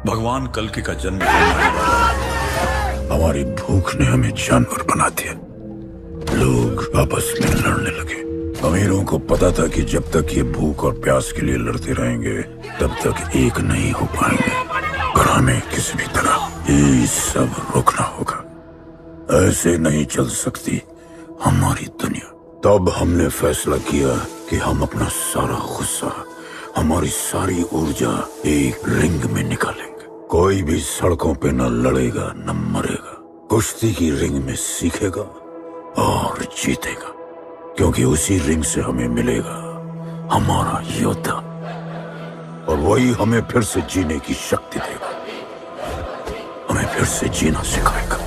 भगवान कल्कि का जन्म होने वाला है। हमारी भूख ने हमें जानवर बना दिया। लोग आपस में लड़ने लगे। अमीरों को पता था कि जब तक ये भूख और प्यास के लिए लड़ते रहेंगे तब तक एक नहीं हो पाएंगे, और हमें किसी भी तरह ये सब रोकना होगा। ऐसे नहीं चल सकती हमारी दुनिया। तब हमने फैसला किया कि हम अपना सारा गुस्सा, हमारी सारी ऊर्जा एक रिंग में निकालेंगे। कोई भी सड़कों पे न लड़ेगा न मरेगा, कुश्ती की रिंग में सीखेगा और जीतेगा, क्योंकि उसी रिंग से हमें मिलेगा हमारा योद्धा, और वही हमें फिर से जीने की शक्ति देगा, हमें फिर से जीना सिखाएगा।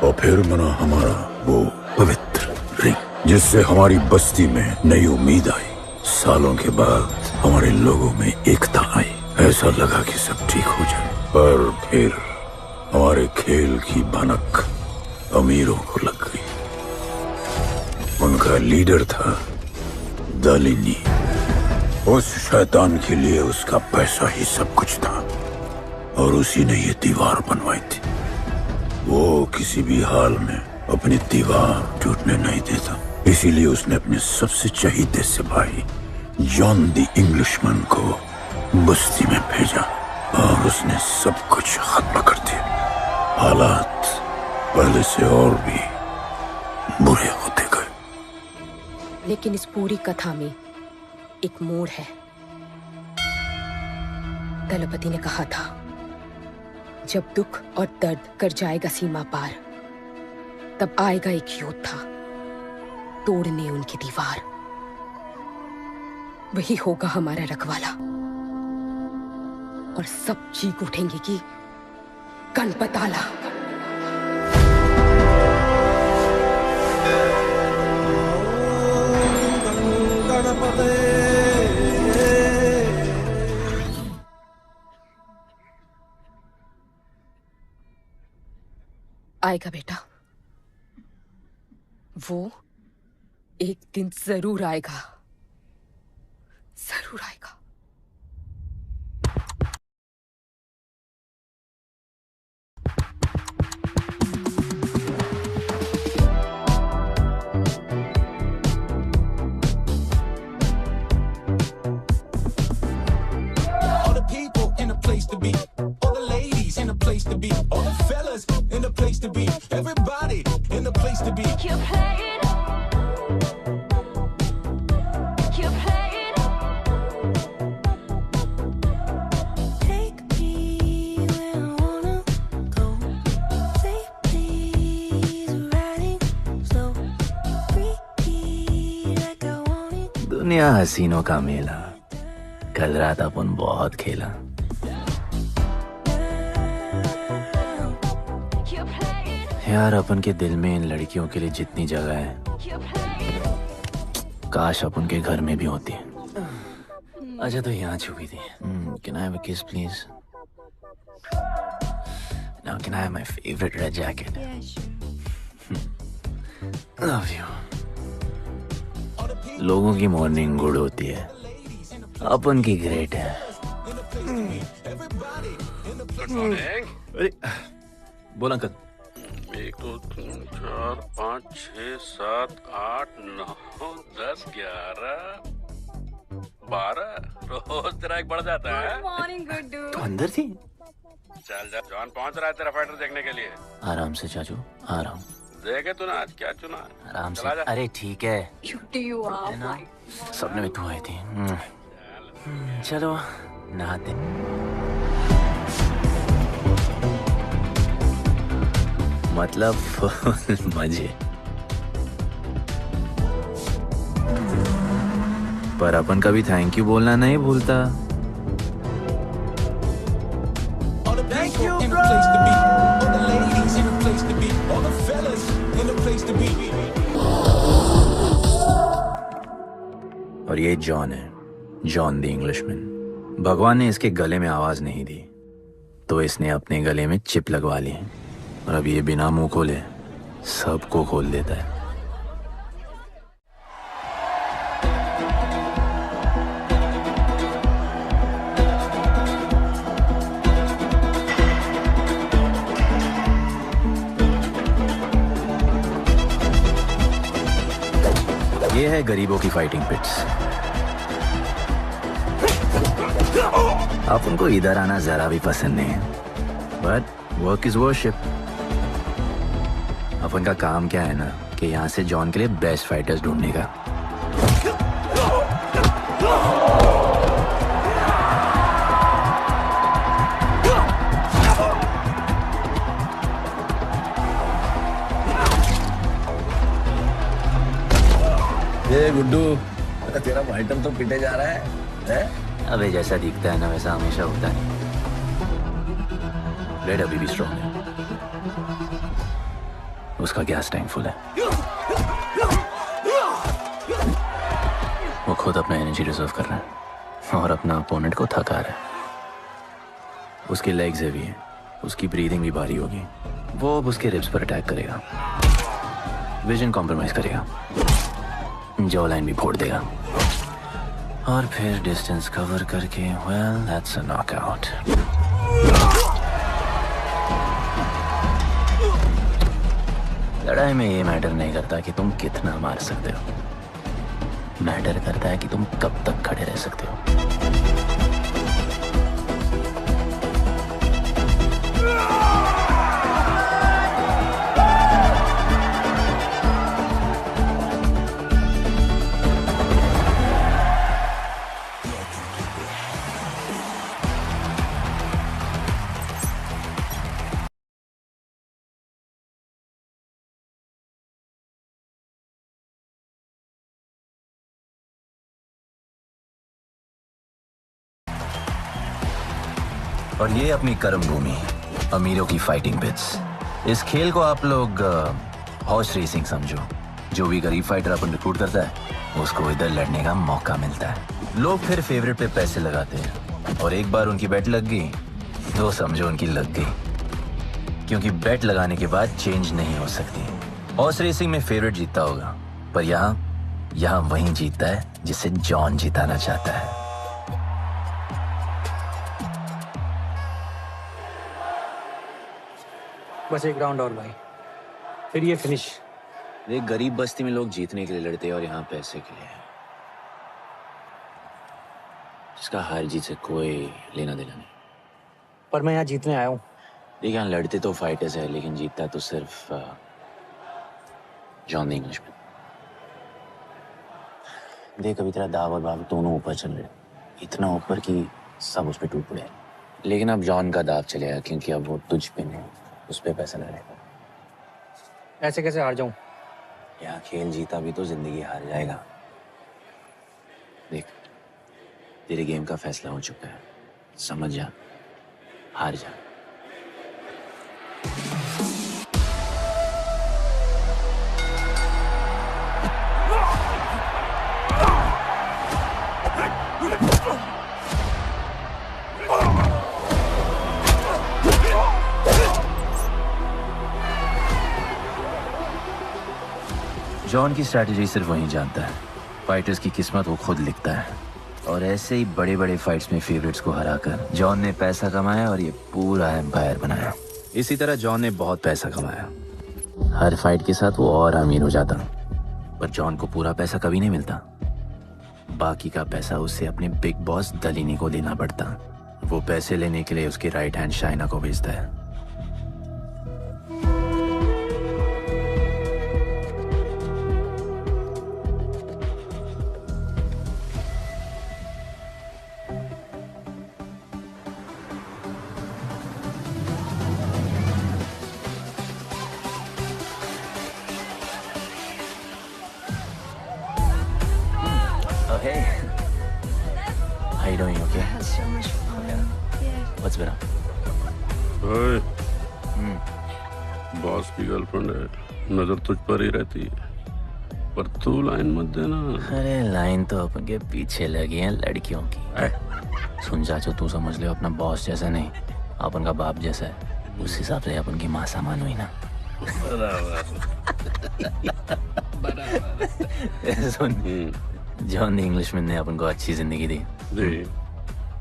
और फिर बना हमारा वो पवित्र रिंग, जिससे हमारी बस्ती में नई उम्मीद आई। सालों के बाद हमारे लोगों में एकता आई। ऐसा लगा कि सब ठीक हो जाए, पर फिर हमारे खेल की भनक अमीरों को लग गई। उनका लीडर था दालिनी। उस शैतान के लिए उसका पैसा ही सब कुछ था, और उसी ने ये दीवार बनवाई थी। वो किसी भी हाल में अपनी दीवार टूटने नहीं देता। इसीलिए उसने अपने सबसे चहीते सिपाही जॉन द इंग्लिशमैन को बस्ती में भेजा, और उसने सब कुछ खत्म कर दिया। हालात पहले से और भी बुरे होते गए। लेकिन इस पूरी कथा में एक मोड़ है। दलपति ने कहा था, जब दुख और दर्द कर जाएगा सीमा पार, तब आएगा एक योद्धा तोड़ने उनकी दीवार। वही होगा हमारा रखवाला, और सब चीख उठेंगे कि गणपताला। आएगा बेटा, वो एक दिन जरूर आएगा, जरूर आएगा। All the people in a place to be, all the ladies in a place to be, all the fellas in a place to be, everybody in a place to be. Keep playing. Keep playing. Take me where I wanna go. Take please riding slow. Freaky like I want it. दुनिया हसीनों का मेला, कल रात अपन बहुत खेला। Keep playing. यार अपन के दिल में इन लड़कियों के लिए जितनी जगह है, Keep playing. काश अपन के घर में भी होती। अच्छा तो यहाँ छुपी थी। Can I have a kiss please? Now can I have my favorite red jacket? Love you. लोगों की मॉर्निंग गुड होती है, अपन की ग्रेट है। अरे बोला अंकल। 1 2 3 4 5 6 7 8 9 10 11 12 रोज तेरा एक बढ़ जाता है। Morning, good dude. तो अंदर थी। चल जा, जॉन पहुंच रहा है तेरा फाइटर देखने के लिए। आराम से चाचू, आराम। देखे तूने आज क्या चुना? आराम से। चला जा। अरे ठीक है, Cutie you are. है ना? सपने में तू आई थी। चलो नहाते। मतलब फुल मजे। पर अपन कभी थैंक यू बोलना नहीं भूलता। All the people in a place to be, all the ladies in a place to be, all the fellas in a place to be. और ये जॉन है, जॉन द इंग्लिशमैन। भगवान ने इसके गले में आवाज नहीं दी, तो इसने अपने गले में चिप लगवा ली, और अब ये बिना मुंह खोले सबको खोल देता है। ये है गरीबों की फाइटिंग पिट्स। आप उनको इधर आना जरा भी पसंद नहीं है, बट वर्क इज वर्शिप। अपन का काम क्या है ना कि यहाँ से जॉन के लिए बेस्ट फाइटर्स ढूंढने का। ये गुड्डू, तेरा आइटम तो पिटे जा रहा है? अबे जैसा दिखता है ना वैसा हमेशा होता है। ब्लेड अभी भी स्ट्रॉन्ग है, उसका गैस टैंक फुल है। वो खुद अपना एनर्जी रिजर्व कर रहा है और अपना अपोनेंट को थका रहा है। उसकी लेग्स हेवी है, उसकी ब्रीदिंग भी भारी होगी। वो अब उसके रिब्स पर अटैक करेगा, विजन कॉम्प्रोमाइज करेगा, जॉ लाइन भी फोड़ देगा और फिर डिस्टेंस कवर करके वेल दैट्स अ नॉकआउट। लड़ाई में ये मैटर नहीं करता कि तुम कितना मार सकते हो, मैटर करता है कि तुम कब तक खड़े रह सकते हो। और ये अपनी कर्म भूमि, अमीरों की फाइटिंग पिट्स। इस खेल को आप लोग हॉर्स रेसिंग समझो। जो भी गरीब फाइटर अपन रिक्रूट करता है उसको इधर लड़ने का मौका मिलता है। लोग फिर फेवरेट पे पैसे लगाते हैं और एक बार उनकी बेट लग गई तो समझो उनकी लग गई, क्योंकि बेट लगाने के बाद चेंज नहीं हो सकती। हॉर्स रेसिंग में फेवरेट जीतता होगा, पर यहाँ वही जीतता है जिसे जॉन जिताना चाहता है। बस एक राउंड और भाई, फिर ये फिनिश। एक गरीब बस्ती में लोग जीतने के लिए लड़ते हैं और यहाँ पैसे के लिए, जिसका हार जीत से कोई लेना देना नहीं। पर मैं यहाँ जीतने आया हूँ। देखिए यहाँ लड़ते तो फाइटर्स है, लेकिन जीतता तो सिर्फ जॉन द इंग्लिशमैन। देख अभी तेरा दाव और बाव दोनों ऊपर चल रहे, इतना ऊपर कि सब उस पर टूट पड़े। लेकिन अब जॉन का दाव चलेगा, क्योंकि अब वो तुझ पे नहीं उस पे पैसा लगाएगा। ऐसे कैसे हार जाऊं? यहाँ खेल जीता भी तो जिंदगी हार जाएगा। देख तेरे गेम का फैसला हो चुका है, समझ जा, हार जा। जॉन की स्ट्रैटेजी सिर्फ वही जानता है, फाइटर्स की किस्मत वो खुद लिखता है। और ऐसे ही बड़े बड़े फाइट्स में फेवरेट्स को हराकर जॉन ने पैसा कमाया और ये पूरा एम्पायर बनाया। इसी तरह जॉन ने बहुत पैसा कमाया, हर फाइट के साथ वो और अमीर हो जाता। पर जॉन को पूरा पैसा कभी नहीं मिलता, बाकी का पैसा उसे अपने बिग बॉस दलीनी को देना पड़ता। वो पैसे लेने के लिए उसकी राइट हैंड शाइना को भेजता है। Oh, hey. How you doing? Okay? Had so much fun. Yeah. What's been up? ओए, बॉस की गर्लफ्रेंड है, नजर तुझ पर ही रहती है, पर तू लाइन मत देना। अरे लाइन तो अपन के पीछे लगी है लड़कियों की। सुन चाचो, तू समझ ले अपना बॉस जैसा नहीं, अपन का बाप जैसा है। उस हिसाब से अपन की माँ सामान हुई ना। सुन, जॉन द इंग्लिशमैन ने अपन को अच्छी जिंदगी दी, जी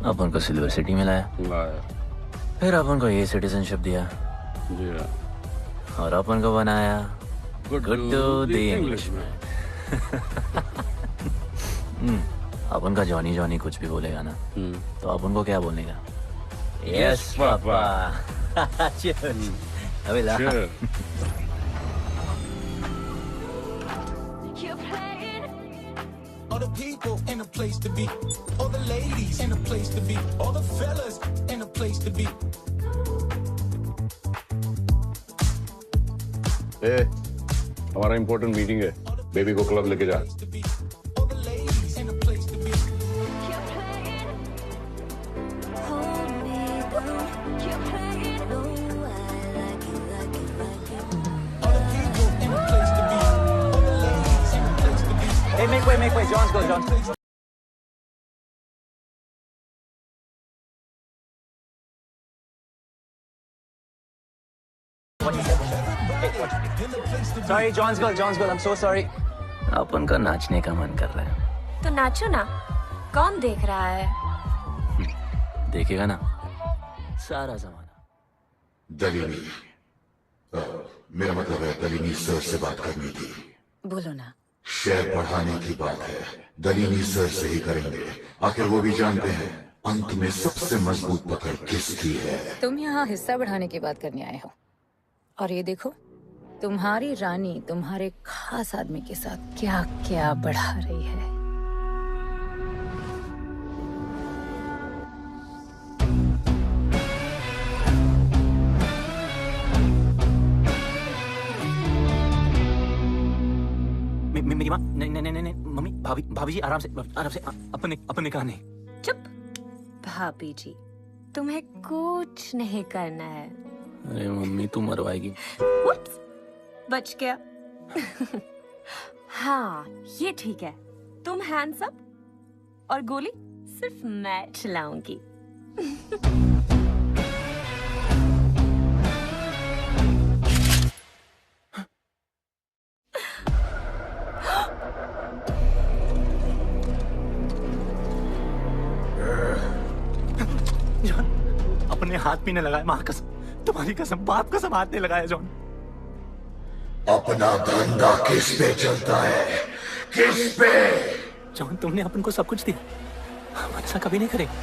अपन को सिल्वर सिटी में लाया, लाया, फिर अपन को ये सिटीजनशिप दिया जी हाँ। और अपन को बनाया गुड्डू द इंग्लिशमैन। इंग्लिशमैन। अपन का जॉनी जॉनी कुछ भी बोलेगा ना तो अपन को क्या बोलने का? Yes papa. अबे ला। All the people in a place to be. All the ladies in a place to be. All the fellas in a place to be. हमारा इम्पोर्टेंट मीटिंग है, बेबी को क्लब लेके जा। All the ladies in a place to be. All the people in a place to be. All the ladies in a place to be. Hey, make way. John's go, John. Sorry, John's girl. I'm so sorry. अपन का नाचने का मन कर रहा है। तो नाचो ना, कौन देख रहा है? देखेगा ना सारा जमाना। दलीनी, मेरा मतलब है दलीनी सर से बात करनी थी। बोलो ना। शेयर बढ़ाने की बात है, दलीनी सर से ही करेंगे। आखिर वो भी जानते हैं अंत में सबसे मजबूत पकड़ किसकी है। तुम यहाँ हिस्सा बढ़ाने की बात करने आए हो, और ये देखो तुम्हारी रानी तुम्हारे खास आदमी के साथ क्या क्या बढ़ा रही है। मेरी माँ नहीं मम्मी भाभी जी आराम से अपने कहा नहीं। चुप। भाभी जी, तुम्हें कुछ नहीं करना है। अरे मम्मी तू मरवाएगी। Whoops, बच गया। हाँ ये ठीक है, तुम हैंड्स अप और गोली सिर्फ मैं चलाऊंगी। जॉन अपने हाथ पीने लगाया, माँ कसम, तुम्हारी कसम, बाप कसम हाथ नहीं लगाया जॉन। अपना धंधा किस पे चलता है, किस पे? जॉन तुमने अपन को सब कुछ दिया, हम ऐसा कभी नहीं करेंगे।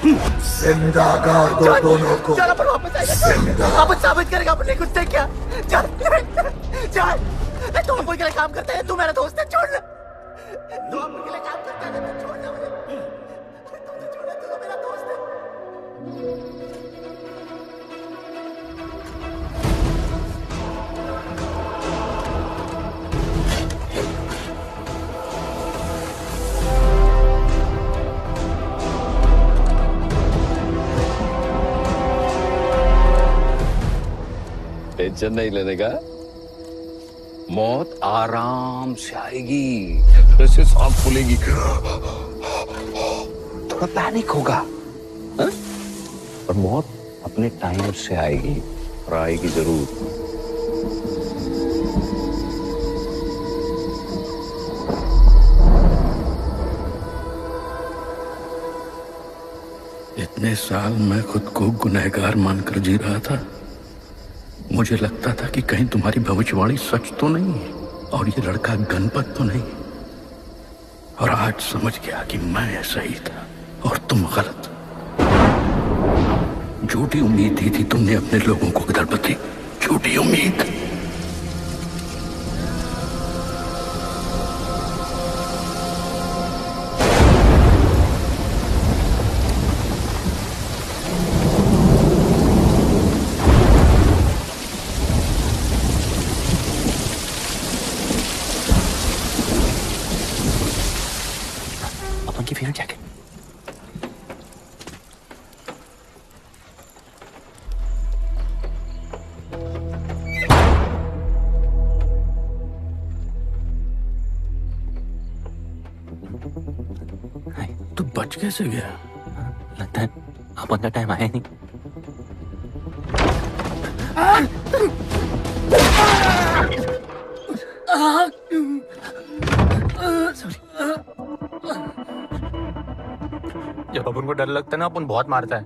जिंदा गाड़ दो दोनों को। चल अपन वापस आएगा, अपन साबित करेगा अपने कुछ से क्या। चल तुम अपन के लिए काम करते हैं, तू मेरा दोस्त है, छोड़ ना। तू अपन के लिए काम करता है, तू छोड़ ना मुझे। तुमने छोड़ा, तू तो मेरा दोस्त है। टेंशन नहीं लेने का, मौत आराम से आएगी, जैसे सांप फूलेगी। थोड़ा पैनिक होगा हा? और मौत अपने टाइम से आएगी, और आएगी जरूर। इतने साल मैं खुद को गुनहगार मानकर जी रहा था। मुझे लगता था कि कहीं तुम्हारी भविष्यवाणी सच तो नहीं है और ये लड़का गणपत तो नहीं। और आज समझ गया कि मैं सही था और तुम गलत। झूठी उम्मीद दी थी तुमने अपने लोगों को दरपति, झूठी उम्मीद। की फेवरेट जैकेट। तू बच कैसे गया? लगता है अपन का टाइम आया नहीं। जब अपन को डर लगता है ना, अपन बहुत मारता है।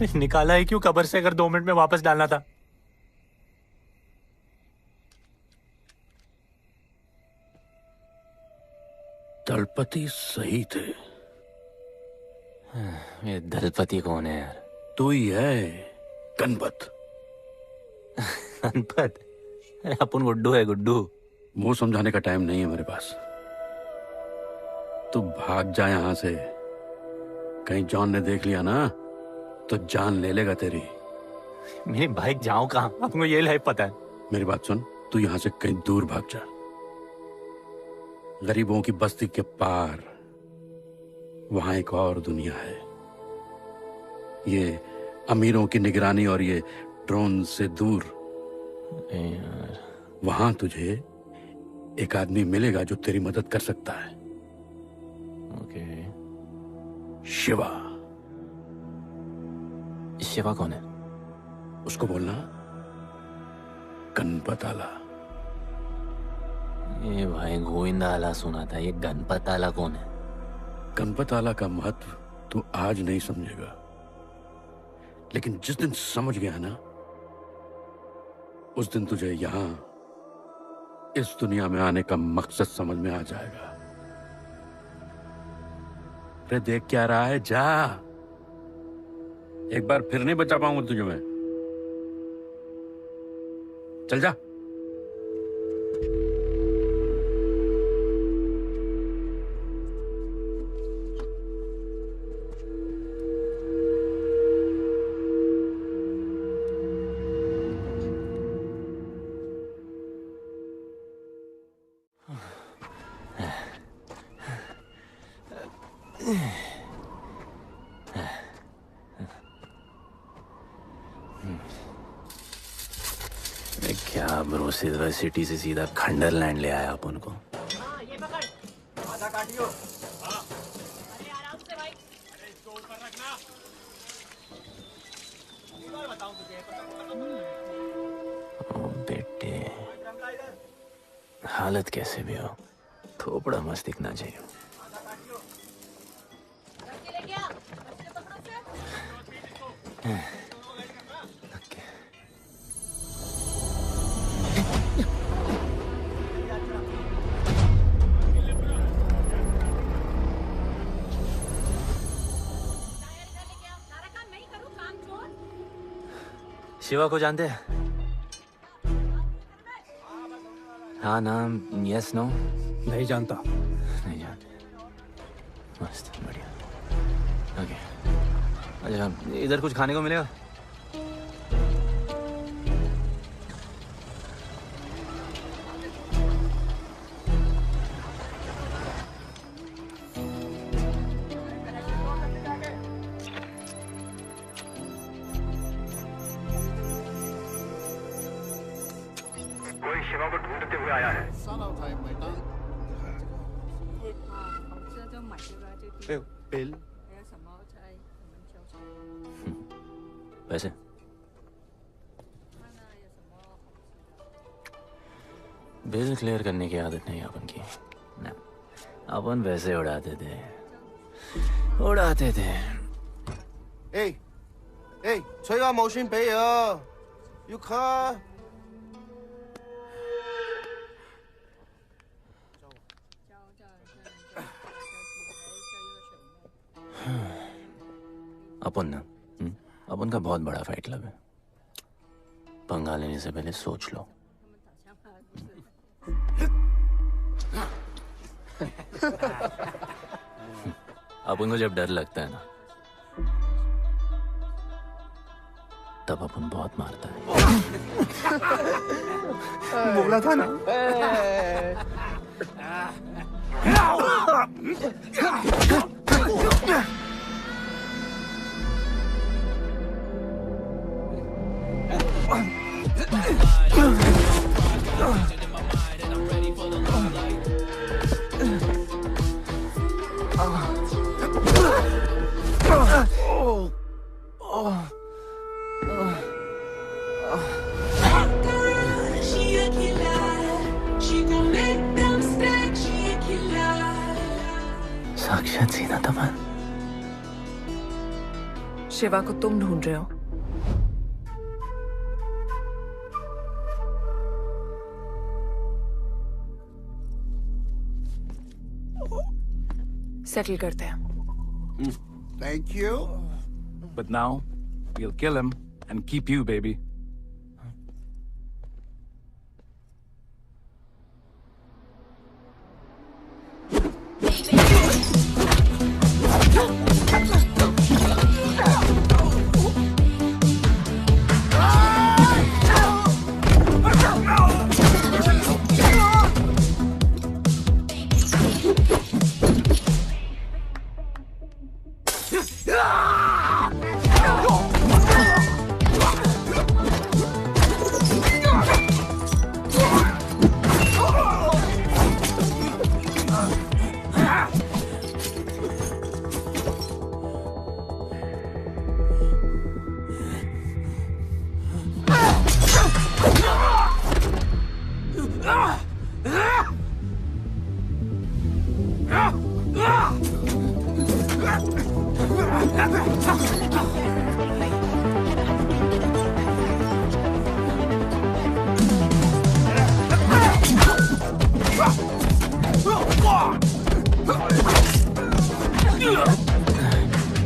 निकाला है क्यों कब्र से अगर 2 मिनट में वापस डालना था? दलपति सही थे। ये दलपति कौन है यार? तू ही है गणपत। गणपत? अरे अपन गुड्डू है, गुड्डू। मुंह समझाने का टाइम नहीं है मेरे पास। तू भाग जा यहां से। कहीं जॉन ने देख लिया ना तो जान ले लेगा तेरी। मेरी बाइक जाऊं कहाँ? आपको ये लाइफ पता है? मेरी बात सुन, तू यहां से कहीं दूर भाग जा। गरीबों की बस्ती के पार वहां एक और दुनिया है। ये अमीरों की निगरानी और ये ड्रोन से दूर। यार वहां तुझे एक आदमी मिलेगा जो तेरी मदद कर सकता है। ओके। शिवा। शिवा कौन है? उसको बोलना गणपत आला। ये भाई गोविंदा आला सुना था, ये गणपत आला कौन है? गणपत आला का महत्व तू आज नहीं समझेगा, लेकिन जिस दिन समझ गया ना उस दिन तुझे यहां इस दुनिया में आने का मकसद समझ में आ जाएगा। अरे देख क्या रहा है, जा। एक बार फिर नहीं बचा पाऊंगा तुझे मैं। चल जा। क्या ब्रो, सिल्वर सिटी से सीधा खंडरलैंड ले आया अपन को। ओ बेटे, हालत कैसे भी हो थोपड़ा मस्त दिखना चाहिए। शिवा को जानते हैं? हाँ नाम, यस नो? नहीं जानता। नहीं जानते। मस्त, बढ़िया। ओके, अच्छा इधर कुछ खाने को मिलेगा? शिवा को ढूंढते हुए आया है। बिल वैसे बिल क्लियर करने की आदत नहीं अपन की ना। अपन वैसे उड़ाते थे।吹話冇錢俾啊，要卡。अपन ना अपन का बहुत बड़ा फाइट क्लब है। पंगा लेने से पहले सोच लो। अपन को जब डर लगता है ना तब अपन बहुत मारता है। बोला था ना। साक्षात सीना तमन। शिवा को तुम ढूंढ रहे हो? सेटल करते हैं। Thank you. But now, we'll kill him and keep you, baby.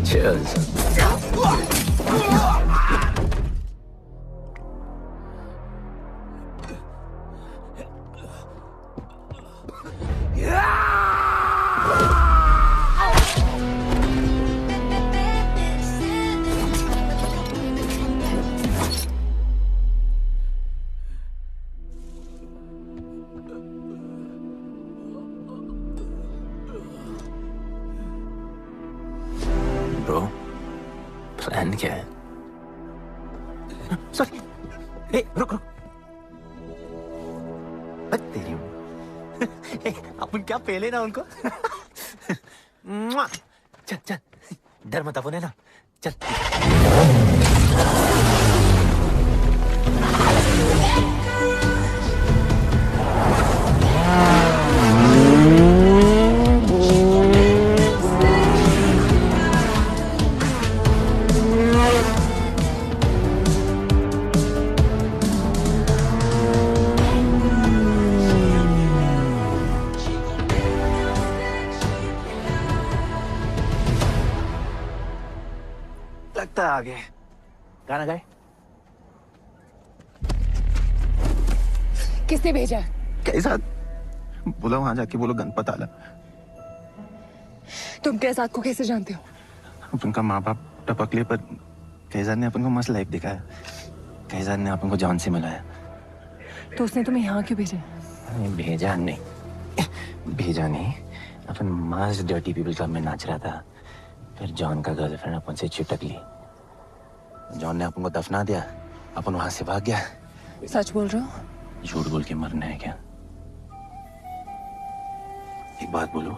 Cheers. Bro, plan क्या है? सॉरी, रुक रुक। तेरी अपन क्या पहले ना उनको। चल चल, डर मत अपन है ना, चल। लगता है आगे गाना गाए। किसने भेजा? कैसा बोला वहां जाके बोलो गणपत आला। तुम कैसाद को कैसे जानते हो? अपन का माँ बाप टपकले पर कैसाद ने अपन को मस्त लाइफ दिखाया। कैसाद ने अपन को जॉन से मिलाया। तो उसने तुम्हें यहाँ क्यों भेजा? भेजा नहीं, अपन मस्त डर्टी पीपल क्लब में नाच रहा था। फिर जॉन का गर्लफ्रेंड अपन से चिपक ली। जॉन ने अपन को दफना दिया, अपन वहां से भाग गया। सच बोल रहे हो? झूठ बोल के मरना है क्या? एक बात बोलूं,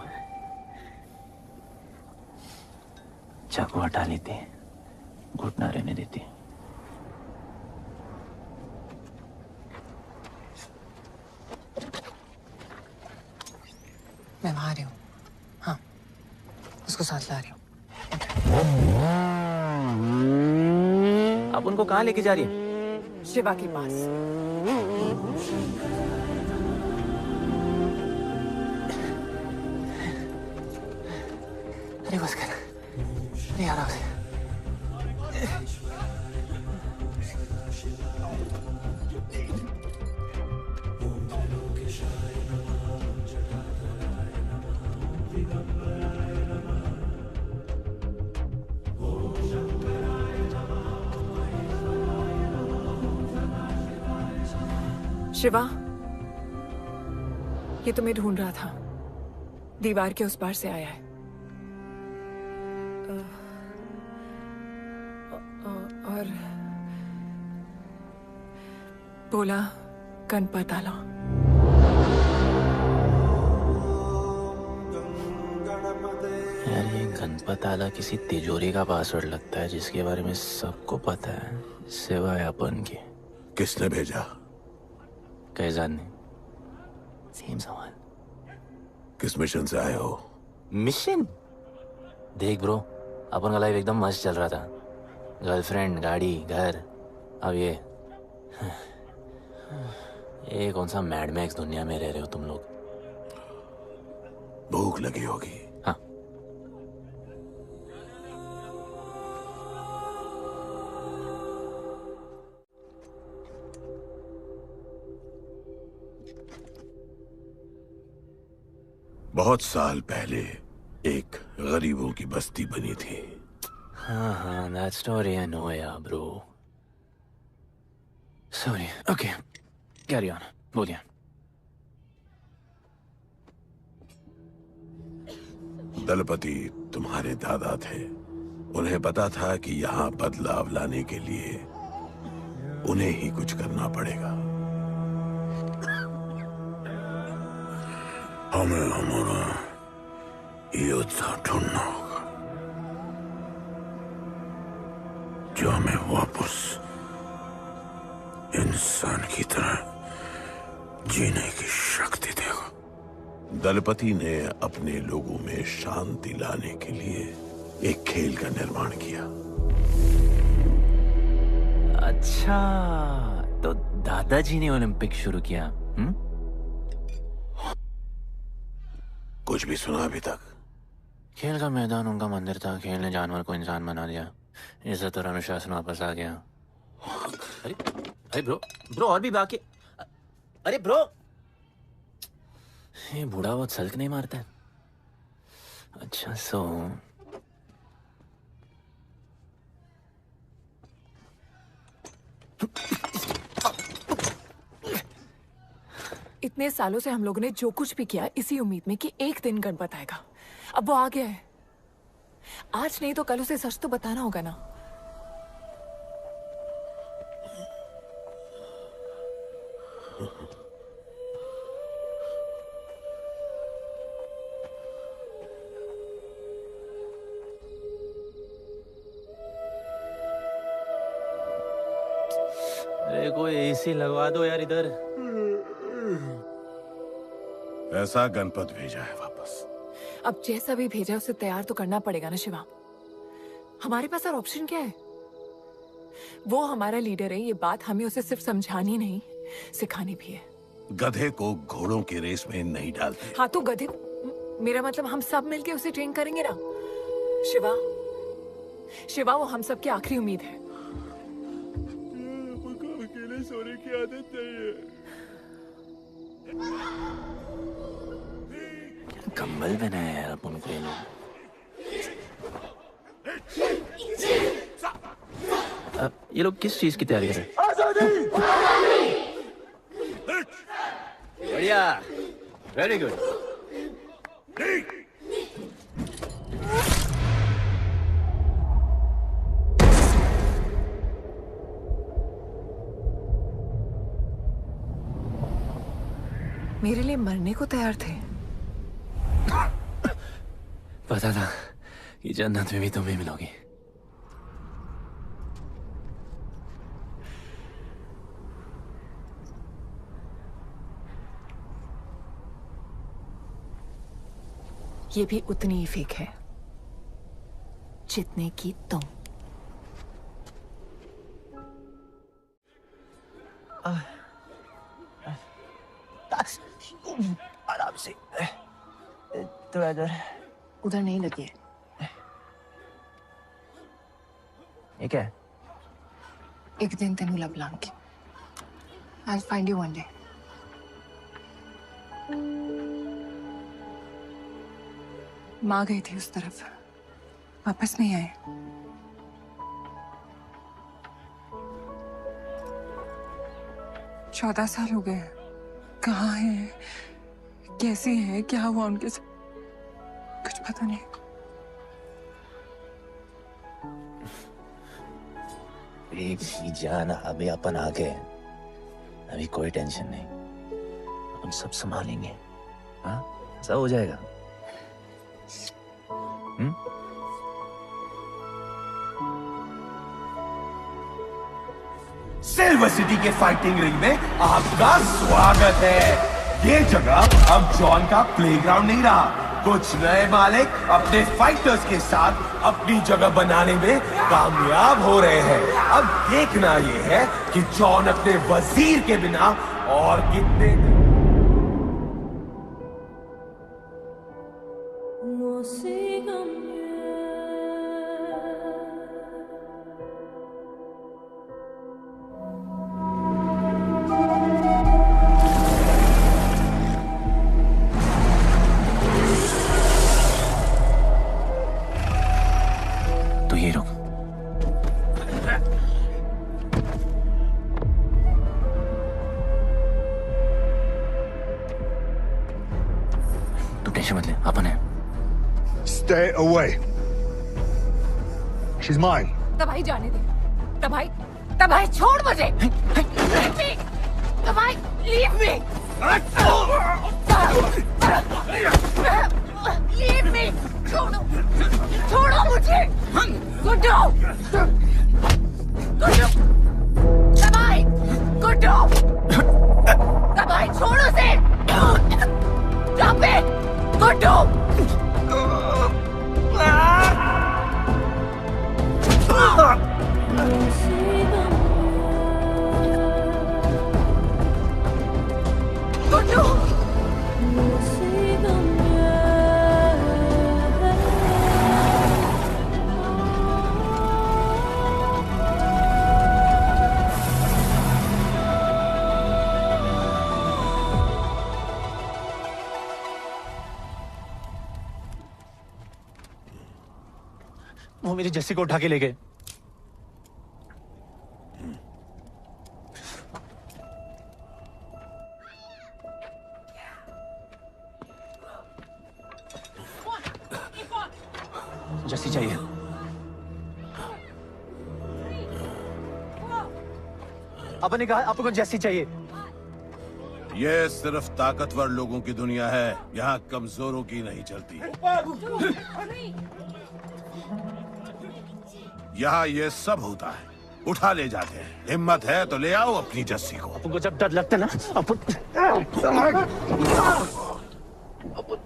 चाकू हटा लेते, घुटना रहने देते। मैं वहां आ रही हूँ। हाँ, उसको साथ ला रही हूँ। आप उनको कहाँ लेके जा रही हैं? शिवा के पास। अरे बस कर, अरे आराम से। शिवा, ये तुम्हें ढूंढ रहा था। दीवार के उस पार से आया है। और बोला गणपत आला। यार ये गणपत आला किसी तिजोरी का पासवर्ड लगता है जिसके बारे में सबको पता है सिवाय अपन के। किसने भेजा? कैसाद ने। सेम सवाल। किस मिशन से आए हो? मिशन? देख ब्रो, अपन का लाइफ एकदम मस्त चल रहा था। गर्लफ्रेंड, गाड़ी, घर, अब ये कौन सा मैड मैक्स दुनिया में रह रहे हो तुम लोग? भूख लगी होगी। हाँ। बहुत साल पहले एक गरीबों की बस्ती बनी थी। हाँ, that story I know, yeah, bro. Sorry. Okay, carry on. बोलिए। दलपति तुम्हारे दादा थे। उन्हें पता था कि यहाँ बदलाव लाने के लिए उन्हें ही कुछ करना पड़ेगा। हमें हमारा योद्धा ढूंढना होगा जो हमें वापस इंसान की तरह जीने की शक्ति देगा। दलपति ने अपने लोगों में शांति लाने के लिए एक खेल का निर्माण किया। अच्छा, तो दादाजी ने ओलंपिक शुरू किया। कुछ भी सुना अभी तक? खेल का मैदान उनका मंदिर था। खेल ने जानवर को इंसान बना दिया। इज्जत और अनुशासन वापस आ गया। अरे ब्रो और भी बाकी। अरे ब्रो, ये बूढ़ा बहुत सल्क नहीं मारता है। अच्छा, सो इतने सालों से हम लोगों ने जो कुछ भी किया इसी उम्मीद में कि एक दिन गणपत आएगा। अब वो आ गया है। आज नहीं तो कल उसे सच तो बताना होगा ना। अरे कोई एसी लगवा दो यार इधर। ऐसा गणपत भेजा है वापस। अब जैसा भी भेजा उसे तैयार तो करना पड़ेगा ना शिवा। हमारे पास और ऑप्शन क्या है? वो हमारा लीडर है, ये बात हमें उसे सिर्फ समझानी नहीं सिखानी भी है। गधे को घोड़ों की रेस में नहीं डालते। हाँ तो गधे, मेरा मतलब हम सब मिलके उसे ट्रेन करेंगे ना। शिवा वो हम सब की आखिरी उम्मीद है। अकेले सोने की आदत नहीं है। कंबल बनाया यार अपन को ये लोग। ये लोग किस चीज की तैयारी कर रहे हैं? बढ़िया, वेरी गुड। मेरे लिए मरने को तैयार थे। पता था कि जन्नत में भी तुम्हें मिलोगी। ये भी उतनी ही फेक है जितने की तुम। आराम से थोड़ा इधर। उधर नहीं लगी है। ये क्या है? एक दिन तेनू लब लाऊंगी। I'll find you one day. माँ गई थी उस तरफ, वापस नहीं आए। चौदह साल हो गए। कहाँ है, कैसी है, क्या हुआ उनके साथ, कुछ पता नहीं। बेबी जान, अभी अपन आ गए। अभी कोई टेंशन नहीं, अपन सब संभालेंगे। हाँ, सब हो जाएगा। सिल्वर सिटी के फाइटिंग रिंग में आपका स्वागत है। ये जगह अब जॉन का प्लेग्राउंड नहीं रहा। कुछ नए मालिक अपने फाइटर्स के साथ अपनी जगह बनाने में कामयाब हो रहे हैं। अब देखना ये है कि जॉन अपने वजीर के बिना और कितने तो ये रुक। तू टेंशन मत ले, अपन है। Stay away. She's mine. तबाही जाने दे। तबाही छोड़ मुझे। तबाही leave me. Leave me. छोड़ो मुझे। गुड्डू। तबाही छोड़ो उसे। Stop it. गुड्डू। गुड्डू। वो मेरी जस्सी को उठा के ले गए। जस्सी चाहिए। अपन ने कहा आपको जस्सी चाहिए। ये सिर्फ ताकतवर लोगों की दुनिया है, यहाँ कमजोरों की नहीं चलती। यहाँ ये सब होता है, उठा ले जाते हैं। हिम्मत है तो ले आओ अपनी जस्सी को। अपन को जब डर लगता है ना, अपन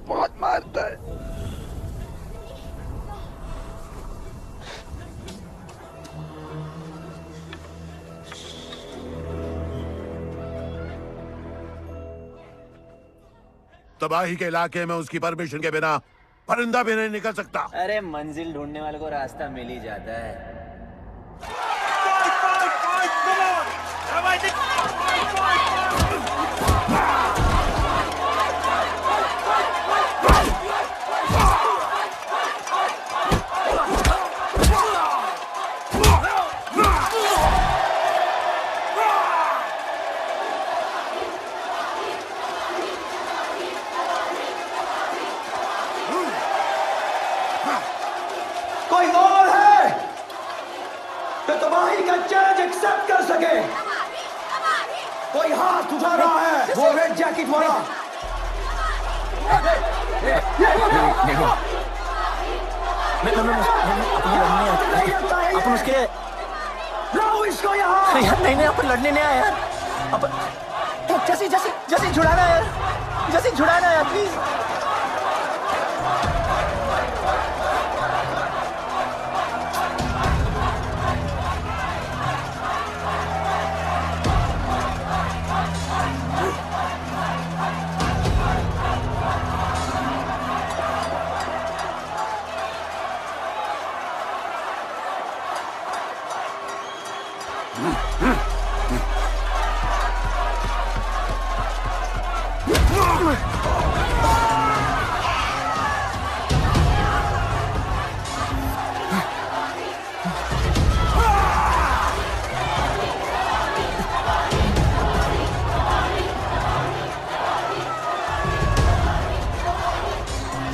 बहुत मारता है। तबाही के इलाके में उसकी परमिशन के बिना परिंदा भी नहीं निकल सकता। अरे मंजिल ढूंढने वाले को रास्ता मिल ही जाता है। कोई और है तो तबाही का चैलेंज एक्सेप्ट कर सके? कोई हाथ उठा रहा है? वो रेड जैकेट वाला। देखो, अपन उसके लाओ इसको यहाँ। यार नहीं अपन लड़ने नहीं आए यार। अपन जैसी छुड़ाना यार, जैसी छुड़ाना यार प्लीज।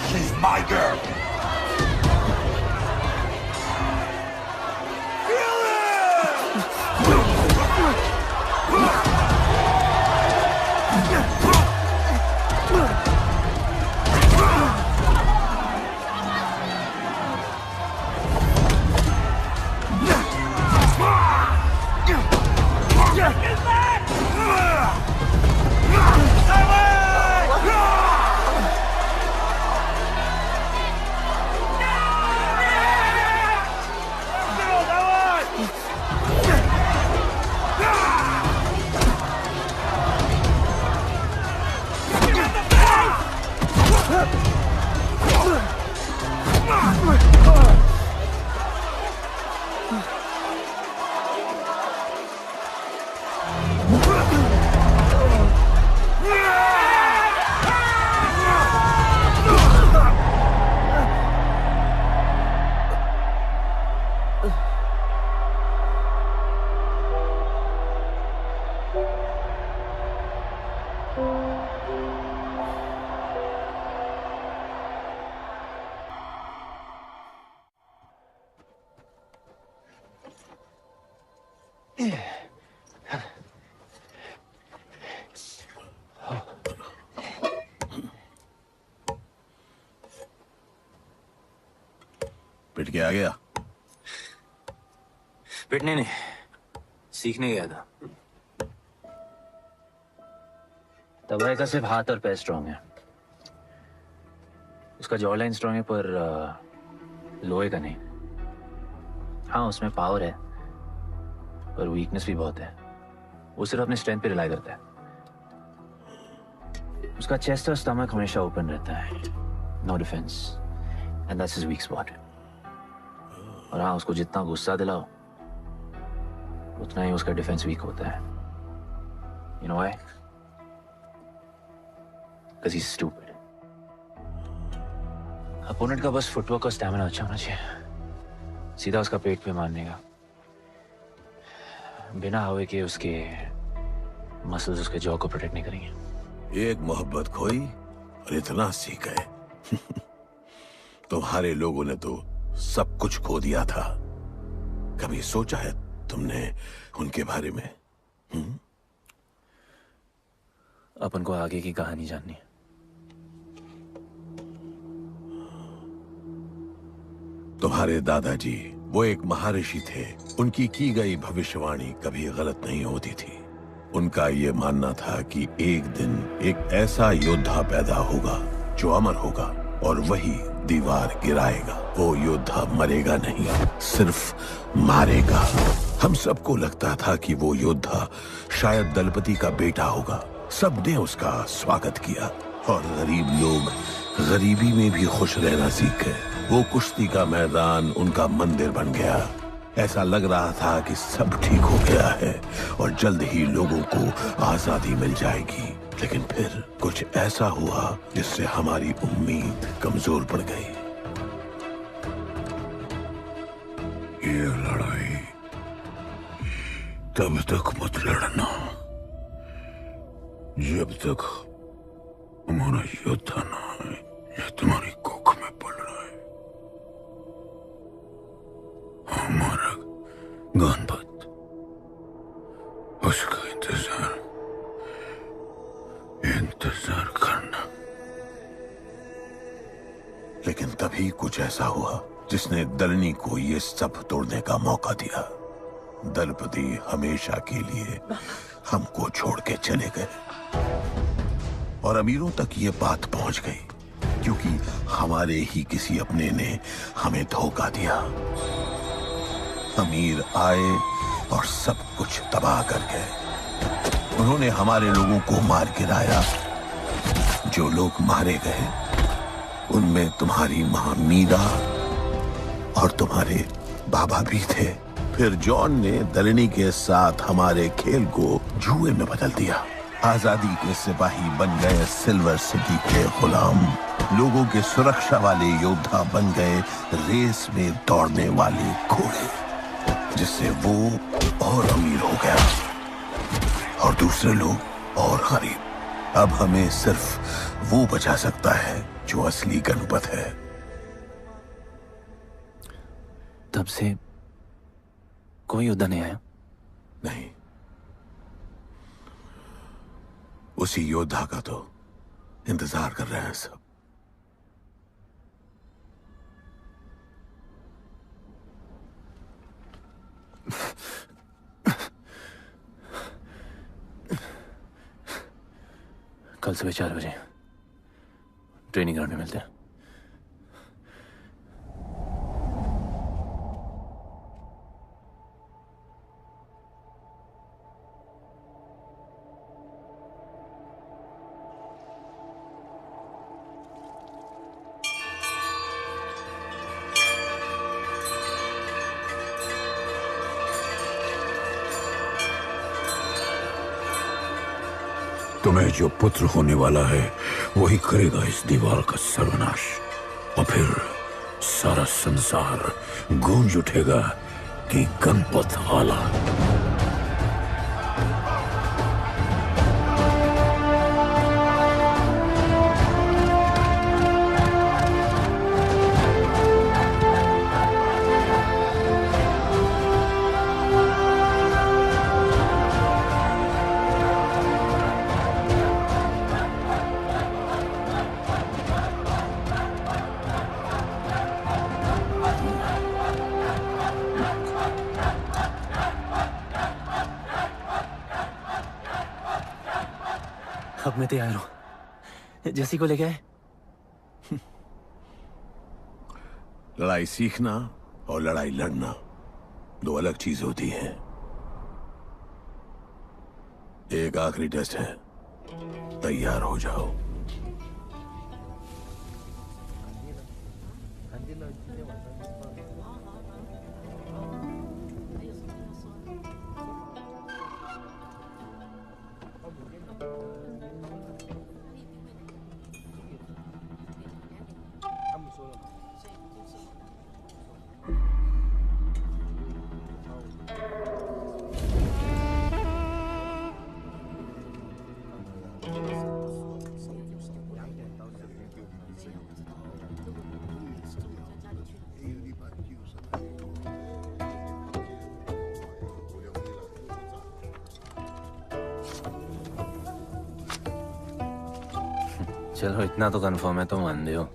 She's my girl. पिट के आ गया? पिटने नहीं, सीखने गया था। तबाही का सिर्फ हाथ और पैर स्ट्रांग है, उसका जॉ लाइन स्ट्रांग है, पर लोहे का नहीं। हाँ, उसमें पावर है पर वीकनेस भी बहुत है। वो सिर्फ अपने स्ट्रेंथ पे रिलाई करता है। उसका चेस्ट और स्टमक हमेशा ओपन रहता है, no defence, and that's his weak spot. और हाँ, उसको जितना गुस्सा दिलाओ उतना ही उसका डिफेंस वीक होता है। You know why? Because he is stupid. Opponent का बस फुटवर्क और स्टैमिना अच्छा होना चाहिए, सीधा उसका पेट पे मारने का, बिना हवा के उसके मसल्स उसके जॉ को प्रोटेक्ट नहीं करेंगे। एक मोहब्बत खोई और इतना सीख गए। तुम्हारे लोगों ने तो सब कुछ खो दिया था। कभी सोचा है तुमने उनके बारे में? अपन को आगे की कहानी जाननी है। तुम्हारे दादाजी वो एक महर्षि थे। उनकी की गई भविष्यवाणी कभी गलत नहीं होती थी। उनका ये मानना था कि एक दिन एक ऐसा योद्धा पैदा होगा जो अमर होगा और वही दीवार गिराएगा। वो योद्धा मरेगा नहीं, सिर्फ मारेगा। हम सबको लगता था कि वो योद्धा शायद दलपति का बेटा होगा। सबने उसका स्वागत किया और गरीब लोग गरीबी में भी खुश रहना सीख गए। वो कुश्ती का मैदान उनका मंदिर बन गया। ऐसा लग रहा था कि सब ठीक हो गया है और जल्द ही लोगों को आजादी मिल जाएगी। लेकिन फिर कुछ ऐसा हुआ जिससे हमारी उम्मीद कमजोर पड़ गई। ये लड़ाई तब तक मत लड़ना जब तक हमारा योद्धा ना आए या तुम्हारी कोख में पड़ रहा है। हमारा गणपत, उसका इंतजार करना। लेकिन तभी कुछ ऐसा हुआ जिसने दलनी को ये सब तोड़ने का मौका दिया। दलपति हमेशा के लिए हमको छोड़ के चले गए और अमीरों तक ये बात पहुंच गई क्योंकि हमारे ही किसी अपने ने हमें धोखा दिया। अमीर आए और सब कुछ तबाह कर गए। उन्होंने हमारे लोगों को मार गिराया। जो लोग मारे गए उनमें तुम्हारी मां मीरा और तुम्हारे बाबा भी थे। फिर जॉन ने दलनी के साथ हमारे खेल को जुए में बदल दिया। आजादी के सिपाही बन गए सिल्वर सिटी के गुलाम। लोगों के सुरक्षा वाले योद्धा बन गए रेस में दौड़ने वाले घोड़े, जिससे वो और अमीर हो गया और दूसरे लोग और गरीब। अब हमें सिर्फ वो बचा सकता है जो असली गणपत है। तब से कोई योद्धा नहीं आया? नहीं, उसी योद्धा का तो इंतजार कर रहे हैं सब। कल सुबह 4 बजे ट्रेनिंग ग्राउंड में मिलते हैं। तुम्हें जो पुत्र होने वाला है वही करेगा इस दीवार का सर्वनाश। और फिर सारा संसार गूंज उठेगा कि गणपत आला। अब मैं तैयार हूँ। जैसी को ले गए। लड़ाई सीखना और लड़ाई लड़ना दो अलग चीज होती है। एक आखिरी टेस्ट है, तैयार हो जाओ। चलो इतना तो कंफर्म है, तो मान दे हो।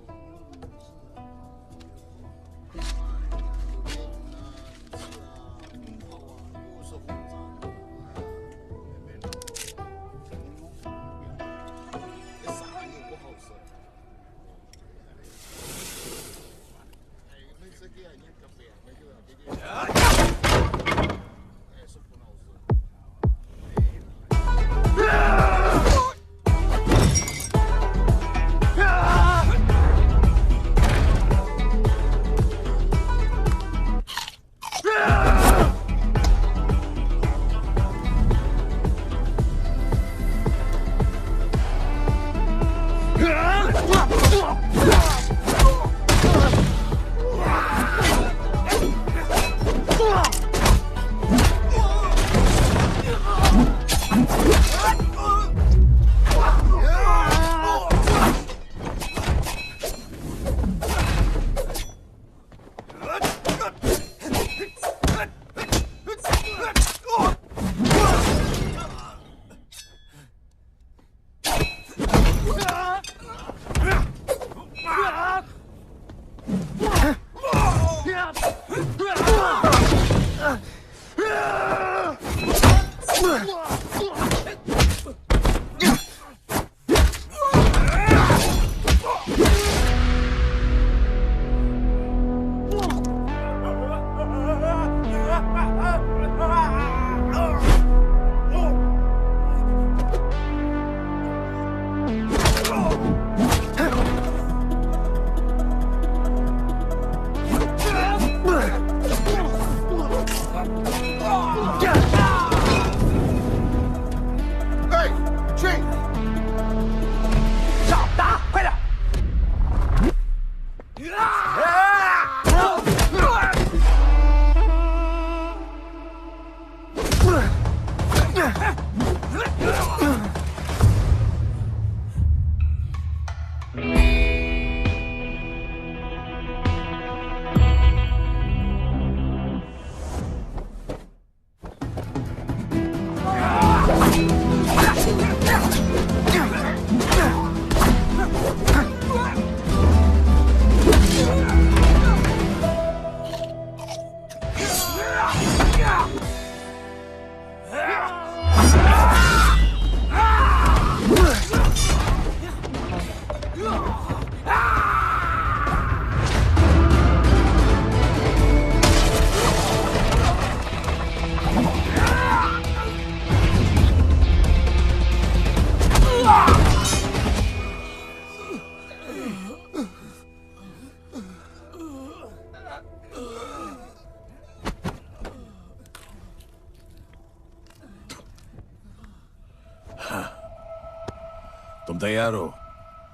तुम तैयार हो?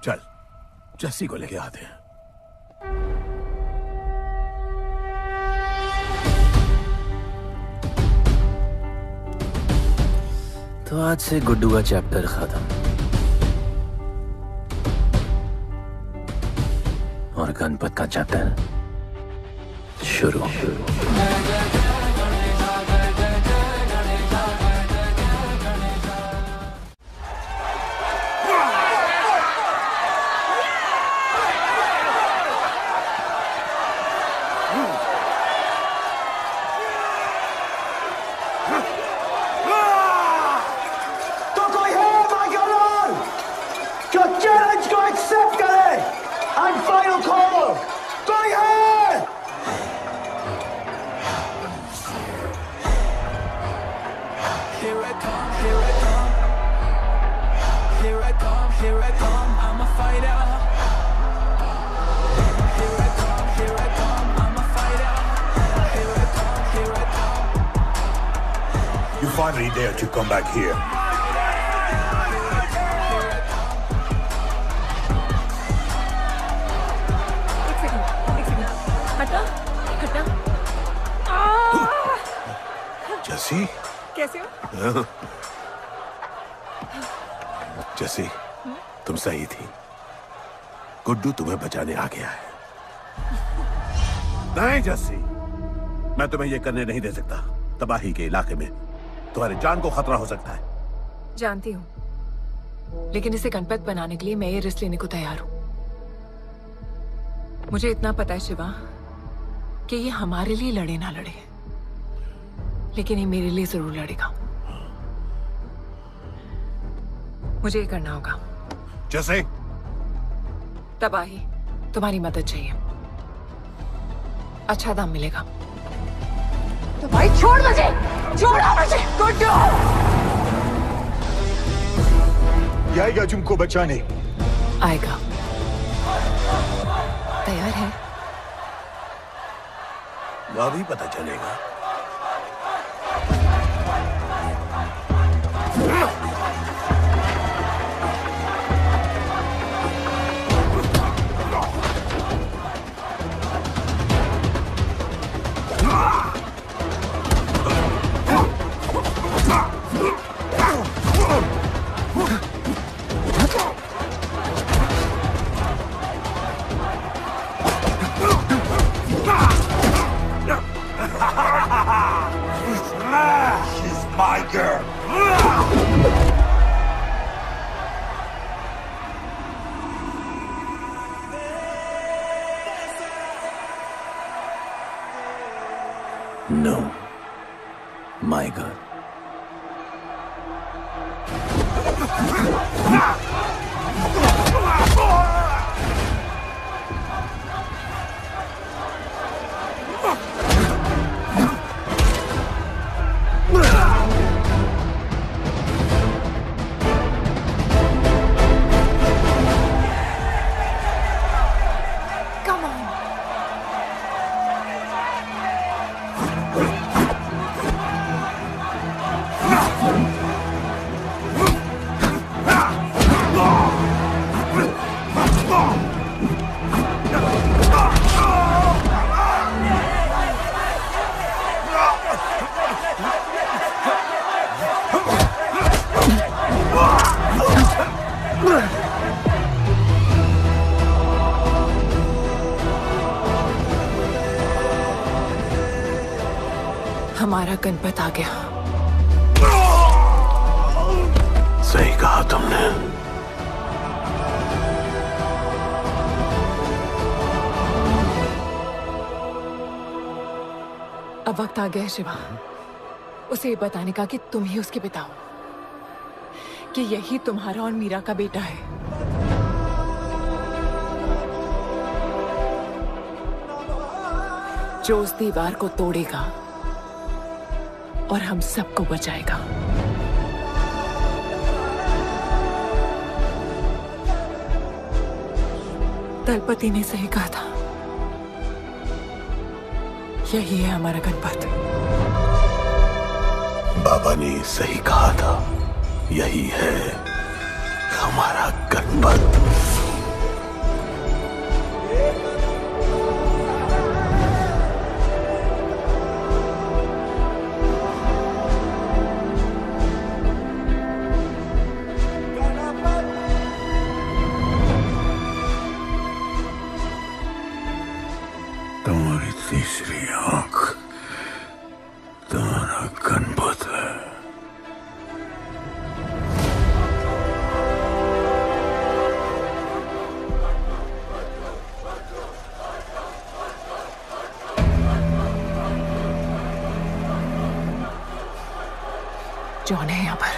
चल जस्सी को लेके आते हैं। तो आज से गुड्डू का चैप्टर खत्म और गणपत का चैप्टर शुरू। कोई है? Here I come, here I come. Here I come, here I come. I'm a fighter. Here I come, here I come. I'm a fighter. Here I come, here I come. You finally dare to come back here. हटा हटा। जैसी कैसे हो? जैसी तुम सही थी। गुड्डू तुम्हें बचाने आ गया है। नहीं जैसी, मैं तुम्हें यह करने नहीं दे सकता। तबाही के इलाके में तुम्हारी जान को खतरा हो सकता है। जानती हूँ, लेकिन इसे गणपत बनाने के लिए मैं ये रिस्क लेने को तैयार हूँ। मुझे इतना पता है शिवा कि ये हमारे लिए लड़े ना लड़े, लेकिन ये मेरे लिए जरूर लड़ेगा। मुझे ये करना होगा। जैसे तबाही, तुम्हारी मदद चाहिए। अच्छा दाम मिलेगा। तो भाई छोड़ मुझे, छोड़ो मुझे। गुड्डू ये आएगा तुमको बचाने। आएगा। तैयार है? वह भी पता चलेगा। She's my girl. No, my girl. Come on. हमारा गणपत आ गया। सही कहा तुमने। अब वक्त आ गया है शिवा, उसे ये बताने का कि तुम ही उसके पिता हो, कि यही तुम्हारा और मीरा का बेटा है। जो उस दीवार को तोड़ेगा और हम सबको बचाएगा। दलपति ने सही कहा था, यही है हमारा गणपत। बाबा ने सही कहा था, यही है हमारा गणपत। तुम्हारी तीसरी आंख तुम्हारा गणपत है। जॉन है यहाँ पर।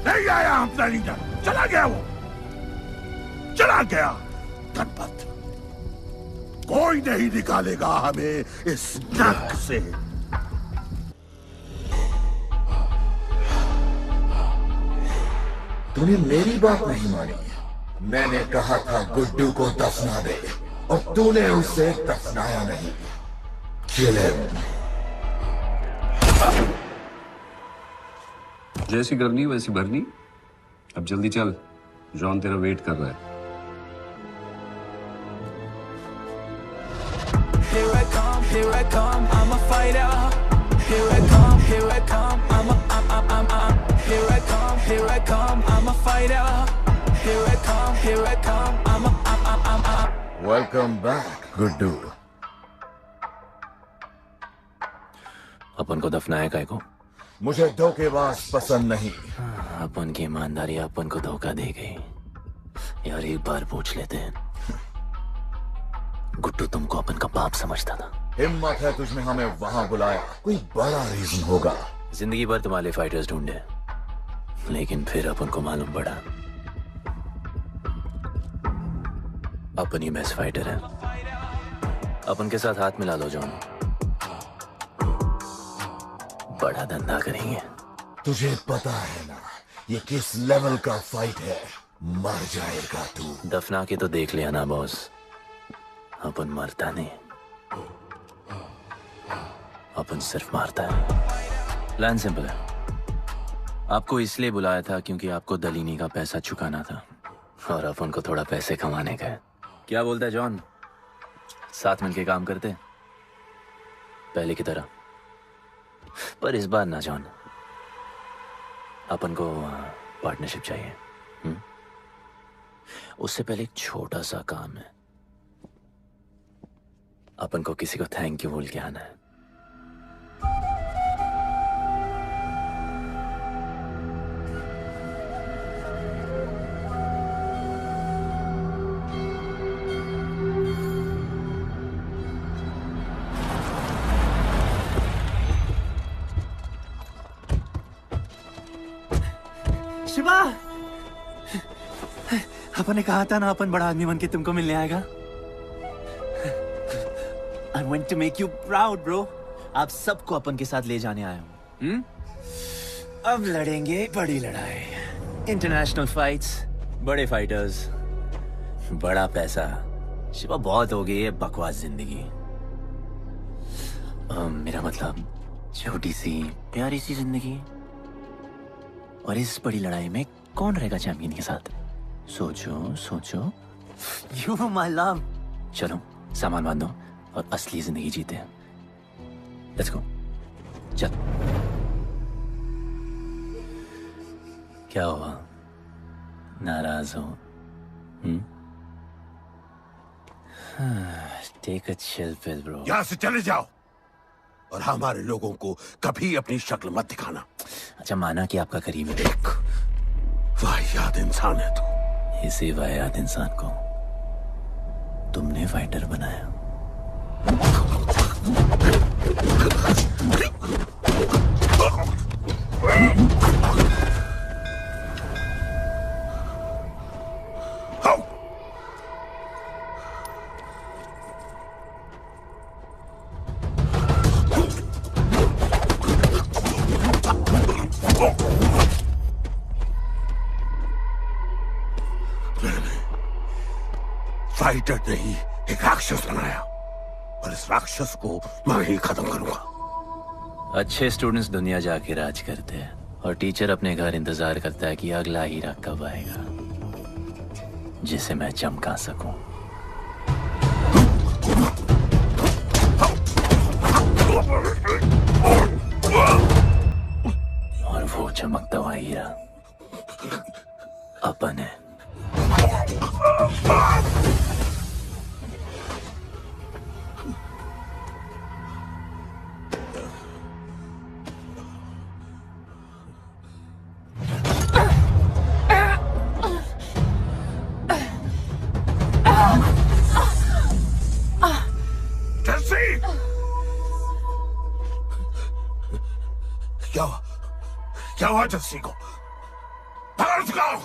नहीं आया अपना लीडर, चला गया वो, चला गया। गणपत, कोई नहीं निकालेगा हमें इस नर्क से। तूने मेरी बात नहीं मानी। मैंने कहा था गुड्डू को दफना दे और तूने उसे दफनाया नहीं। Kill him. जैसी करनी वैसी भरनी। अब जल्दी चल, जॉन तेरा वेट कर रहा है। Here I come, I'm a fighter. Here I come, here I come, I'm here I come, I'm a fighter. Here I come, I'm welcome back Guddu. अपन को दफनाया काय को? मुझे धोखेबाज पसंद नहीं। अपन की ईमानदारी अपन को धोखा दे गई। यार एक बार पूछ लेते हैं, गुड्डू तुमको अपन का बाप समझता था। हिम्मत है तुझमें हमें वहां बुलाया, कोई बड़ा रीजन होगा। जिंदगी भर तुम्हारे फाइटर्स ढूंढे, लेकिन फिर अपन को मालूम पड़ा अपन ही बेस्ट फाइटर है। अपन के साथ हाथ मिला लो जॉन, बड़ा धंधा करेंगे। तुझे पता है ना ये किस लेवल का फाइट है? मर जाएगा तू। दफना के तो देख लिया ना बॉस, अपन मरता नहीं, अपन सिर्फ मारता है। प्लान सिंपल है। आपको इसलिए बुलाया था क्योंकि आपको दलीनी का पैसा चुकाना था और अपन को थोड़ा पैसे कमाने का है। क्या बोलता है जॉन? साथ मिलके काम करते पहले की तरह। पर इस बार ना जॉन, अपन को पार्टनरशिप चाहिए। उससे पहले एक छोटा सा काम है। अपन को किसी को थैंक यू बोल के आना है। शिवा, अपन ने कहा था ना अपन बड़ा आदमी बन के तुमको मिलने आएगा। I want to make you proud, bro. आप सबको अपन के साथ ले जाने आया हूँ। अब लड़ेंगे बड़ी लड़ाई। इंटरनेशनल फाइट्स, बड़े फाइटर्स, बड़ा पैसा। शिवा बहुत हो गई है बकवास जिंदगी। मेरा मतलब छोटी सी प्यारी सी जिंदगी। और इस बड़ी लड़ाई में कौन रहेगा चैंपियन के साथ? सोचो सोचो। You my love। चलो सामान बांधो और असली जिंदगी जीते हैं। Let's go। चल। क्या हुआ? नाराज हो? Take a chill pill, bro। यहाँ से चले जाओ और हमारे लोगों को कभी अपनी शक्ल मत दिखाना। अच्छा माना कि आपका करीब है। वाहियात इंसान है तू। इसी वाहियात इंसान को तुमने फाइटर बनाया। फाइटर नहीं, एक राक्षस बनाया और इस राक्षस को मैं ही खत्म करूंगा। अच्छे स्टूडेंट्स दुनिया जाके राज करते हैं और टीचर अपने घर इंतजार करता है कि अगला हीरा कब आएगा जिसे मैं चमका सकूं। और वो चमकता हुआ हीरा अपन है। क्या हुआ जस्सी को? बाहर निकालो।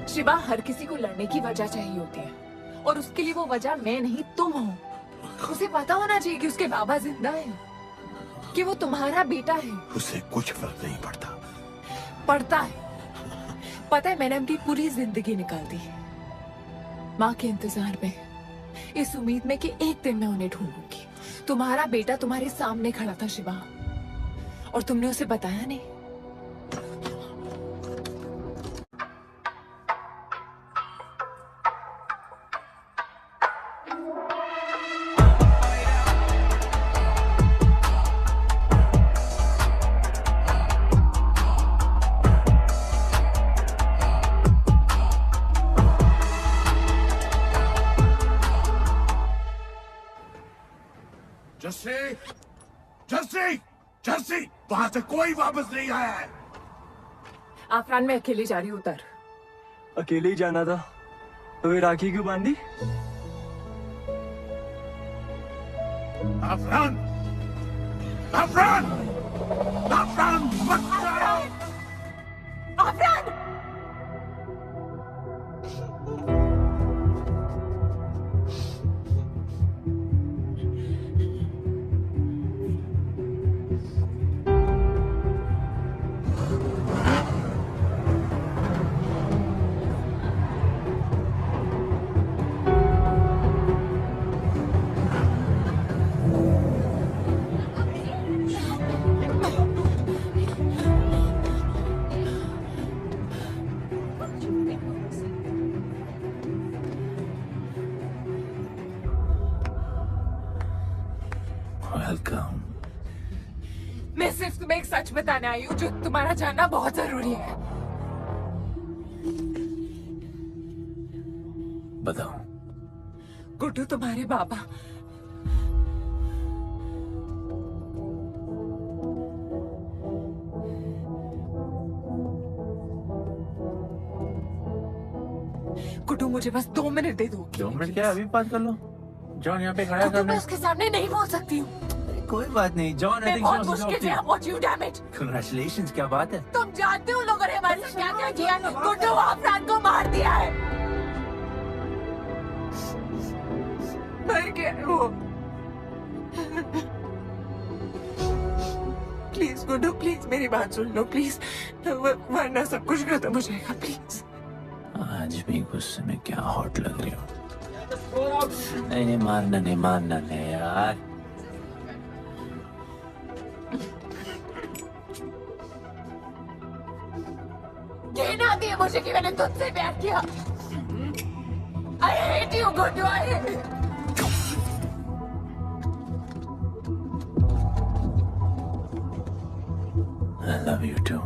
शिवा, हर किसी को लड़ने की वजह चाहिए होती है और उसके लिए वो वजह मैं नहीं तुम हो। उसे पता होना चाहिए कि उसके बाबा जिंदा हैं, कि वो तुम्हारा बेटा है। उसे कुछ फर्क नहीं पड़ता। पड़ता है। पता है, मैंने अपनी पूरी जिंदगी निकाल दी माँ के इंतजार में, इस उम्मीद में कि एक दिन मैं उन्हें ढूंढूंगी। तुम्हारा बेटा तुम्हारे सामने खड़ा था शिवा, और तुमने उसे बताया नहीं। जस्सी, जस्सी, जस्सी, वहां से कोई वापस नहीं आया है। आफरान, मैं अकेली जा रही हूँ। उतर। अकेले ही जाना था तो ये राखी क्यों बांधी? आफरान, आफरान, आफरान, मत जाओ। आफरान! कम। मैं सिर्फ तुम्हें एक सच बताने आई हूँ जो तुम्हारा जानना बहुत जरूरी है। बताओ। गुड्डू तुम्हारे बाबा गुड्डू मुझे बस 2 मिनट दे दो। 2 मिनट क्या, अभी बात कर लो। जॉन यहाँ पे खड़ा है। मैं उसके सामने नहीं बोल सकती हूँ। कोई बात नहीं जॉन। मैं बहुत मुश्किल से what you damn it. Congratulations, क्या बात है। तुम जानते हो लोगों ने हमारे साथ क्या क्या किया है। गुड्डू अफरान को मार दिया है। मर गया है वो। प्लीज गुड्डू प्लीज मेरी बात सुन लो प्लीज, वरना सब कुछ खत्म हो जाएगा प्लीज। आज भी गुस्से में क्या हॉट लग रही हो। नहीं मारना नहीं यार। ये ना दिए मुझे कि मैंने तुझसे प्यार किया। I hate you, Guddu, I hate you. I love you too.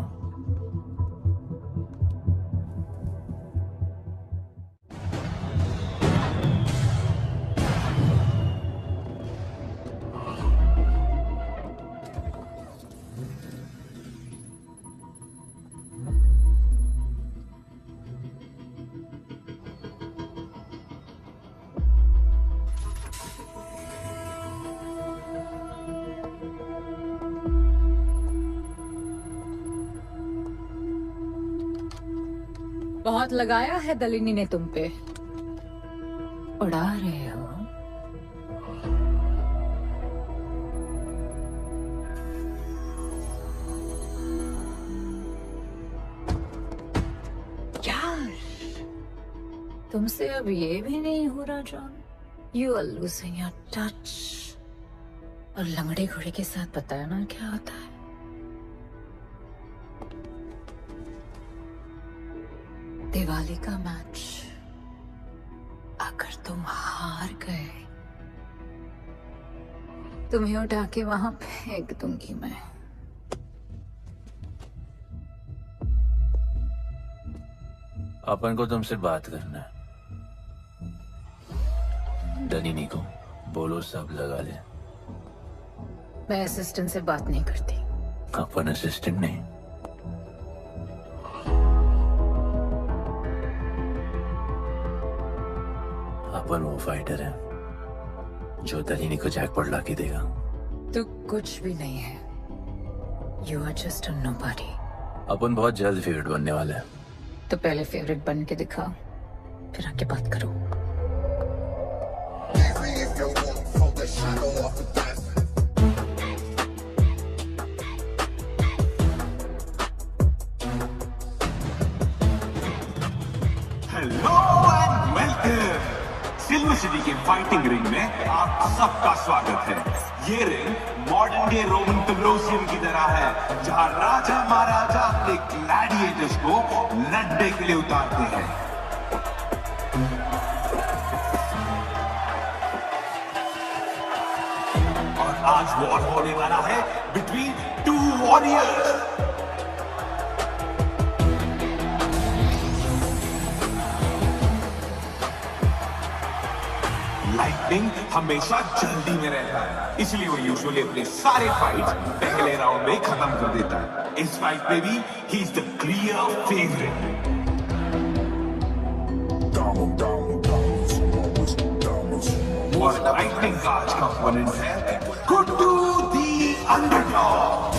बहुत लगाया है दलिनी ने तुम पे। उड़ा रहे हो। यार तुमसे अब ये भी नहीं हो रहा John. You are losing your touch. और लंगड़े घोड़े के साथ पता है ना क्या होता है। दिवाली का मैच अगर तुम हार गए तुम्हें उठा के वहां फेंक दूंगी मैं। अपन को तुमसे बात करना है। दलिनी को बोलो सब लगा ले। मैं असिस्टेंट से बात नहीं करती। अपन असिस्टेंट नहीं। अपन वो फाइटर है जो दलिनी को जैकपॉट लाके देगा। तू कुछ भी नहीं है। You are just a nobody. अपन बहुत जल्द फेवरेट बनने वाले हैं। तो पहले फेवरेट बन के दिखाओ, फिर आके बात करो। Hello and welcome. Silver city के फाइटिंग रिंग में आप सबका स्वागत है। ये ring modern day Roman Colosseum की तरह है, जहां राजा महाराजा अपने ग्लैडिएटर्स को लड़ने के लिए उतारते हैं। और आज वॉर होने वाला है बिटवीन 2 वॉरियर्स। लाइटनिंग हमेशा जल्दी में रहता है, इसलिए वो यूजुअली अपने सारे फाइट्स पहले राउंड में खत्म कर देता है। इस फाइट में भी he is the clear favourite. और लाइटनिंग का आज का ओपोनेंट है गुड्डू दी अंडरडॉग।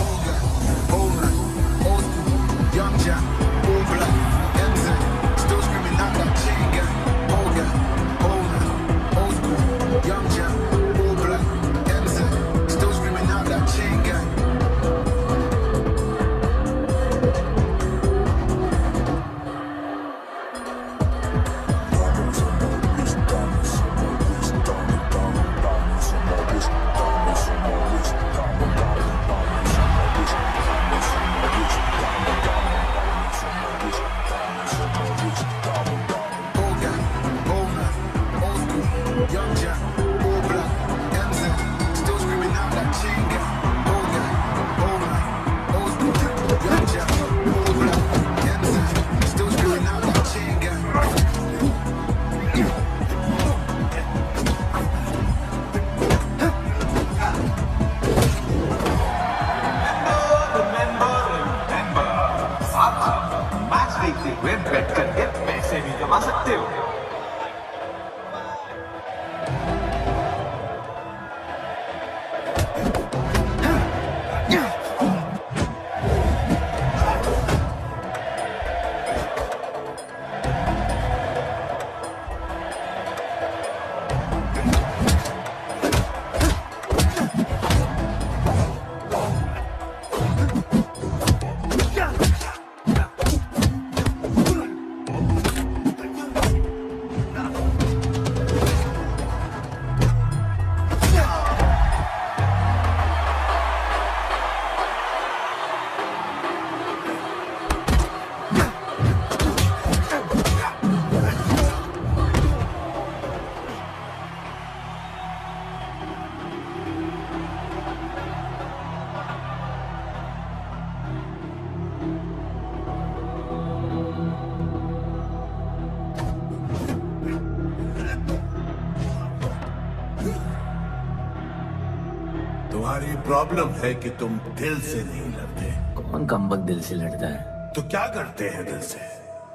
तुम्हारी प्रॉब्लम है कि तुम दिल से नहीं लड़ते। कौन कमबख्त दिल से लड़ता है? तो क्या करते हैं दिल से?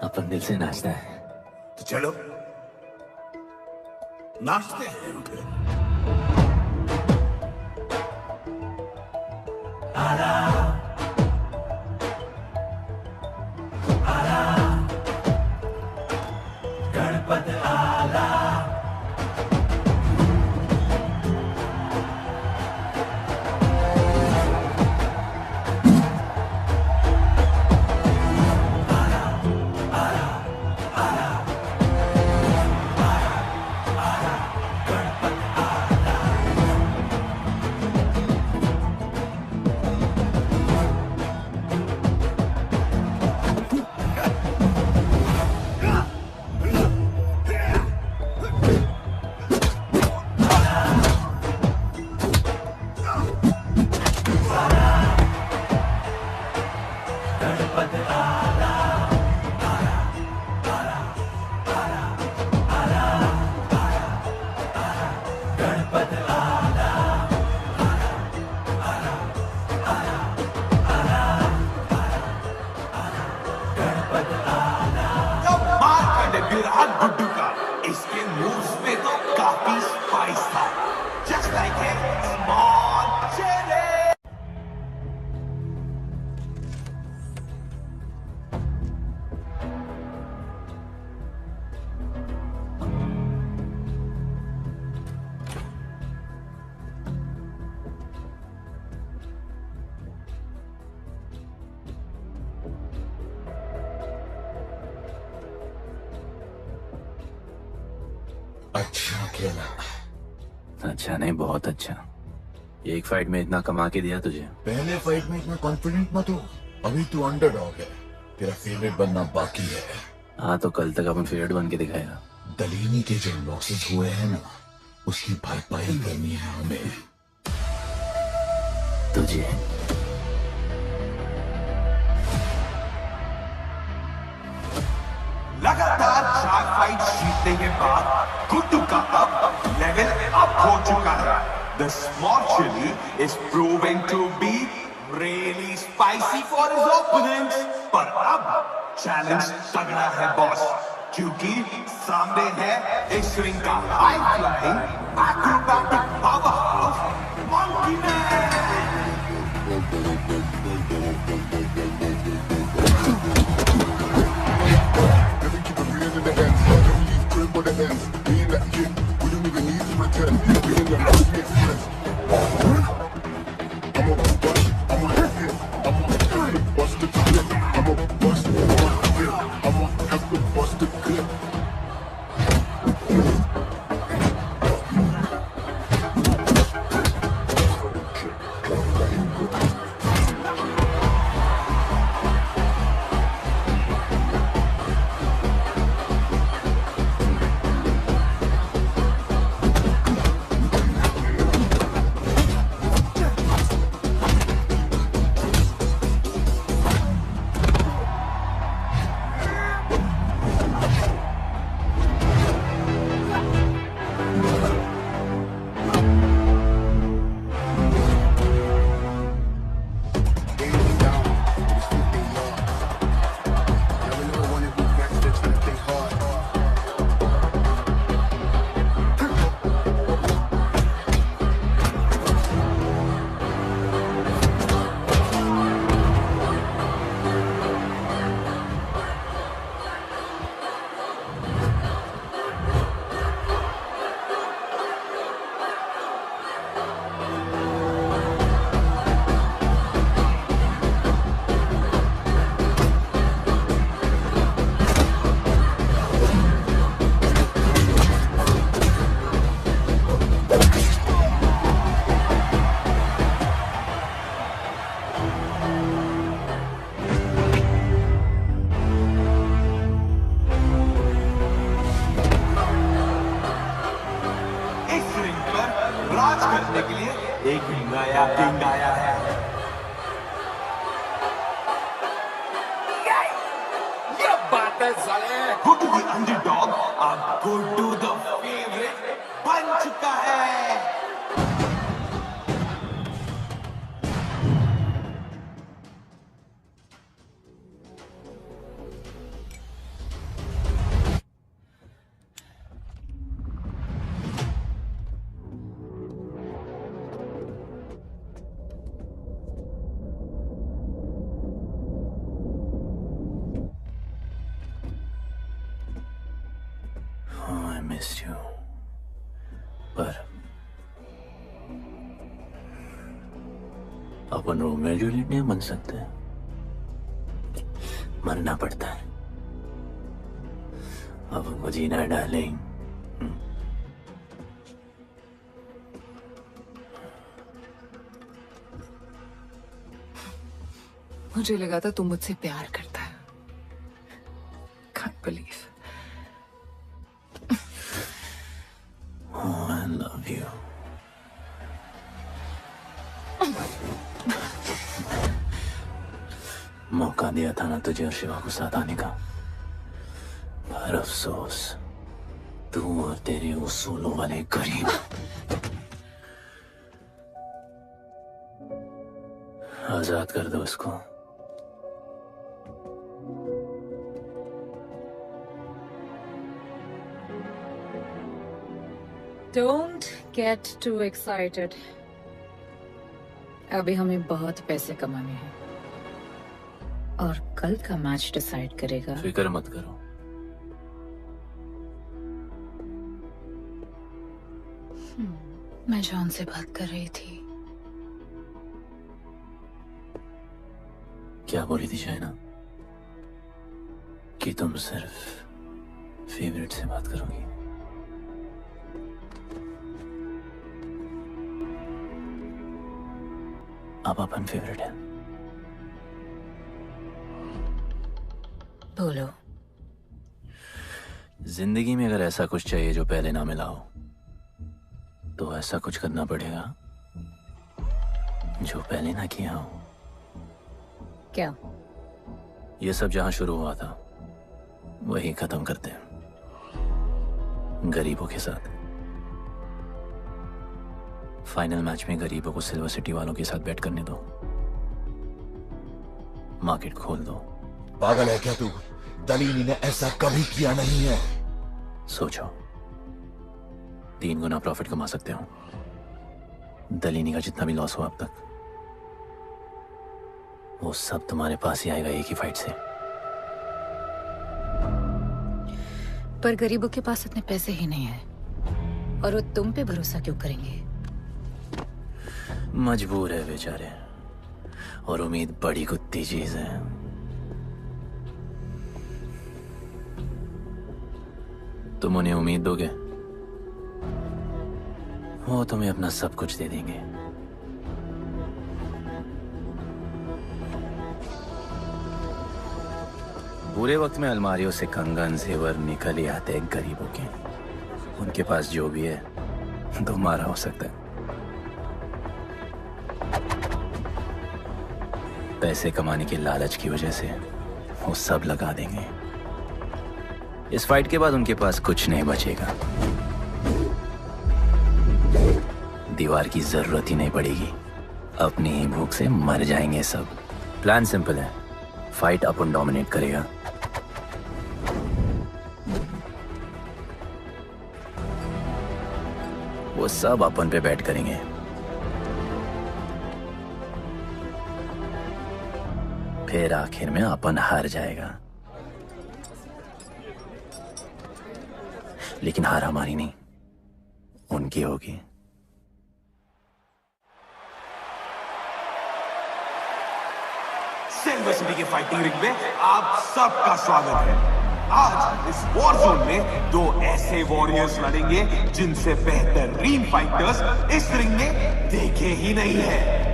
अपन दिल से नाचता है। तो चलो नाचते हैं फिर। गणपत आला गुड्डू का इसके मूव्स में तो काफी स्पाइस था। Just like a small cherry. अच्छा खेला। अच्छा नहीं, बहुत अच्छा। एक फाइट में इतना कमा के दिया तुझे। पहले फाइट में इतना कॉन्फिडेंट मत हो, अभी तू अंडरडॉग है, तेरा फेवरेट बनना बाकी है। हाँ तो कल तक अपन फेवरेट बन के दिखाएगा। दलीनी के जो लॉसेस हुए हैं ना, उसकी भरपाई करनी है हमें। तुझे लगातार 4 फाइट जीतने के बाद गुड्डू का अब लेवल अप हो चुका है। The small chili is proven to be really spicy for his opponents. पर अब चैलेंज तगड़ा है बॉस, क्योंकि सामने है इस रिंग का high flying acrobatic powerhouse monkey man. For the ends, me and that kid, we don't even need to pretend. We in the house make friends. I'm a bust, I'm a hit, I'm a bust the clip. I'm a bust, I'm a have to bust the clip. राज करने के लिए एक नया king आया है। ये बात है साले। गुड्डू द अंडरडॉग अब गुड्डू द फेवरेट बन चुका है। मिस यू, पर अपन रोमियो जूलियट नहीं बन सकते, मरना पड़ता है। अब उनको जीना है डार्लिंग। मुझे लगा था तुम मुझसे प्यार करता है। Can't believe. Oh, I love you. मौका दिया था ना तुझे और शिवा को साथ आने का, पर अफसोस तू और तेरे उसूलों वाले गरीब आजाद कर दो उसको। Don't get too excited. अभी हमें बहुत पैसे कमाने हैं और कल का मैच डिसाइड करेगा। फिक्र मत करो। मैं जॉन से बात कर रही थी। क्या बोली थी शाइना? कि तुम सिर्फ फेवरेट से बात करोगी। अब अपन फेवरेट है। बोलो। जिंदगी में अगर ऐसा कुछ चाहिए जो पहले ना मिला हो, तो ऐसा कुछ करना पड़ेगा जो पहले ना किया हो। क्या? ये सब जहां शुरू हुआ था वही खत्म करते हैं, गरीबों के साथ। फाइनल मैच में गरीबों को सिल्वर सिटी वालों के साथ बैट करने दो, मार्केट खोल दो। पागल है क्या तू? दलीनी ने ऐसा कभी किया नहीं है। सोचो, 3 गुना प्रॉफिट कमा सकते हो। दलीनी का जितना भी लॉस हुआ अब तक, वो सब तुम्हारे पास ही आएगा एक ही फाइट से। पर गरीबों के पास इतने पैसे ही नहीं है, और वो तुम पे भरोसा क्यों करेंगे? मजबूर है बेचारे, और उम्मीद बड़ी कुत्ती चीज है। तुम उन्हें उम्मीद दोगे, वो तुम्हें अपना सब कुछ दे देंगे। बुरे वक्त में अलमारियों से कंगन जेवर निकल ही आते हैं गरीबों के। उनके पास जो भी है तुम्हारा हो सकता है। पैसे कमाने के लालच की वजह से वो सब लगा देंगे। इस फाइट के बाद उनके पास कुछ नहीं बचेगा। दीवार की जरूरत ही नहीं पड़ेगी, अपनी ही भूख से मर जाएंगे सब। प्लान सिंपल है, फाइट अपन डोमिनेट करेगा। वो सब अपन पे बैट करेंगे। फिर आखिर में अपन हार जाएगा, लेकिन हार हमारी नहीं, उनकी होगी। सिल्वर सिटी के फाइटिंग रिंग में आप सबका स्वागत है। आज इस वॉर जोन में 2 ऐसे वॉरियर्स लड़ेंगे जिनसे बेहतरीन फाइटर्स इस रिंग में देखे ही नहीं है।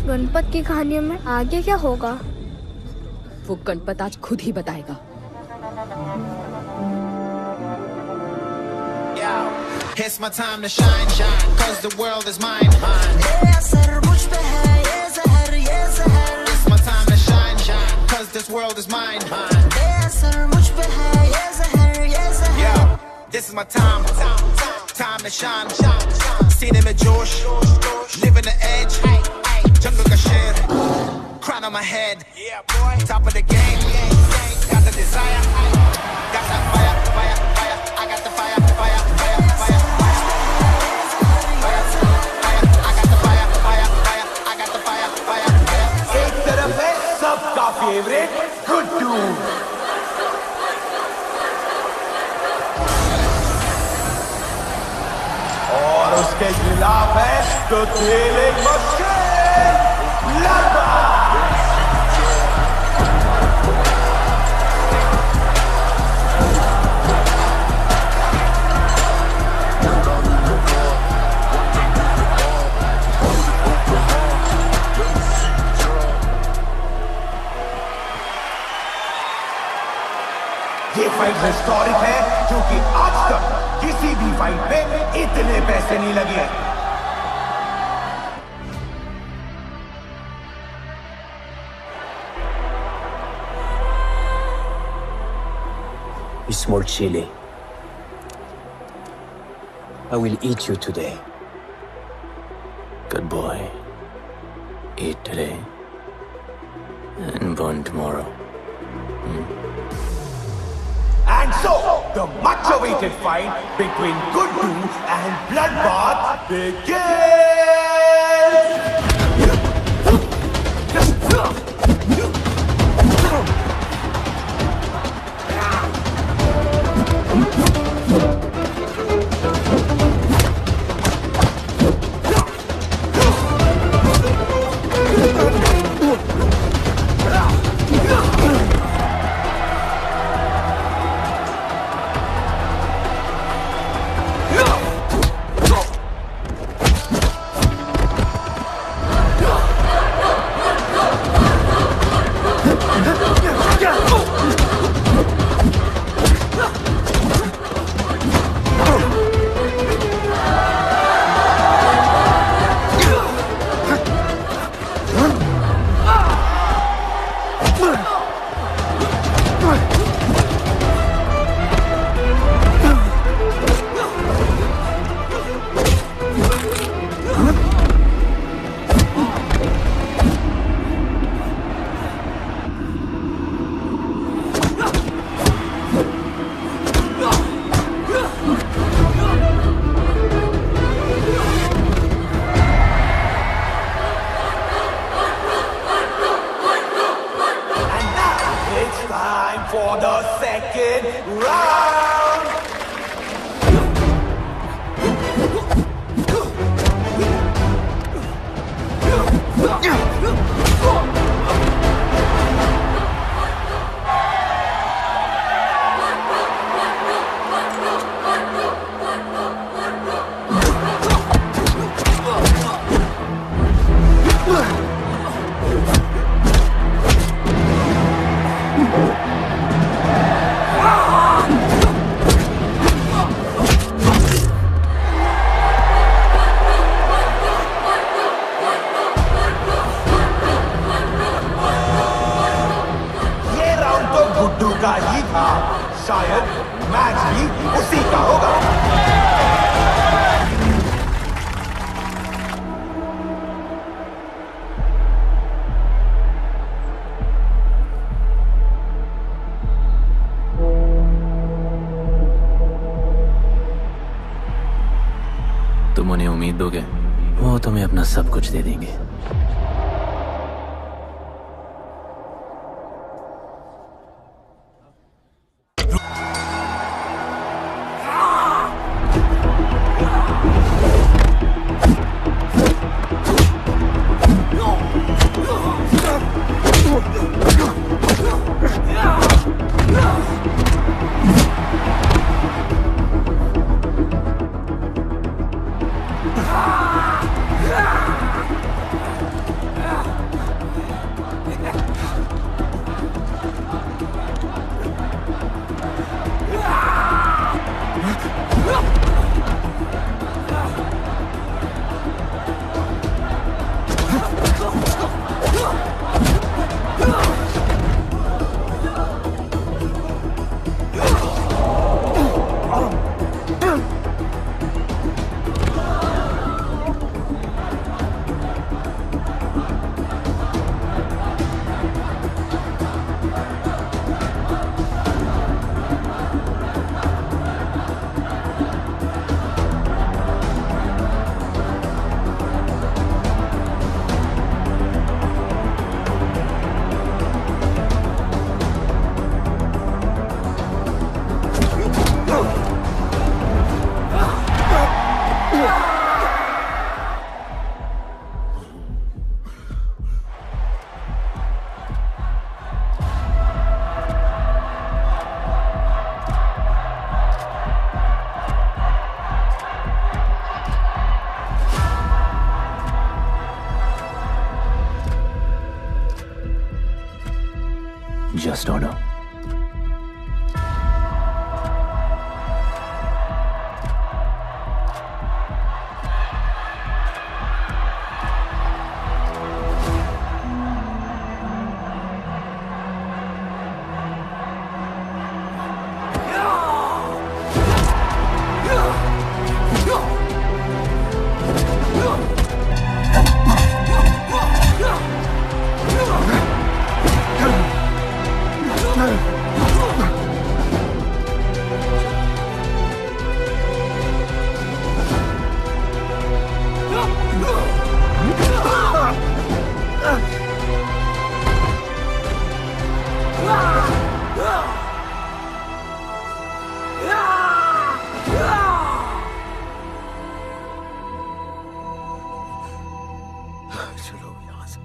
गणपत की कहानियों में आगे क्या होगा? वो गणपत आज खुद ही बताएगा। It's my time to shine, shine, 'cause the world is mine, mine. ये असर मुझ पे है, ये ज़हर, ये ज़हर. It's my time to shine, shine, 'cause this world is mine, mine. ये असर मुझ पे है, ये ज़हर, ये ज़हर. Yo, this is my time, time, time. time to shine. Seen him at Josh, living the edge. Jungle ka sher, crown on my head. Top of the game, got the desire, got that fire. I got the fire. एक तरफ है सबका favourite Guddu, और उसके खिलाफ है तो खेले मशीन लड़वा। ये फाइट हिस्टोरिक है क्योंकि आज तक किसी भी फाइट पे इतने पैसे नहीं लगे। You small chili. I will eat you today. Good boy. Eat today and burn tomorrow. And so, the much-awaited fight between Guddu and Bloodbath begins! For the second round. का ही था, शायद मैच भी उसी का होगा। तुम उन्हें उम्मीद दोगे, वो तुम्हें अपना सब कुछ दे देंगे। Just don't know. चलो यहाँ से।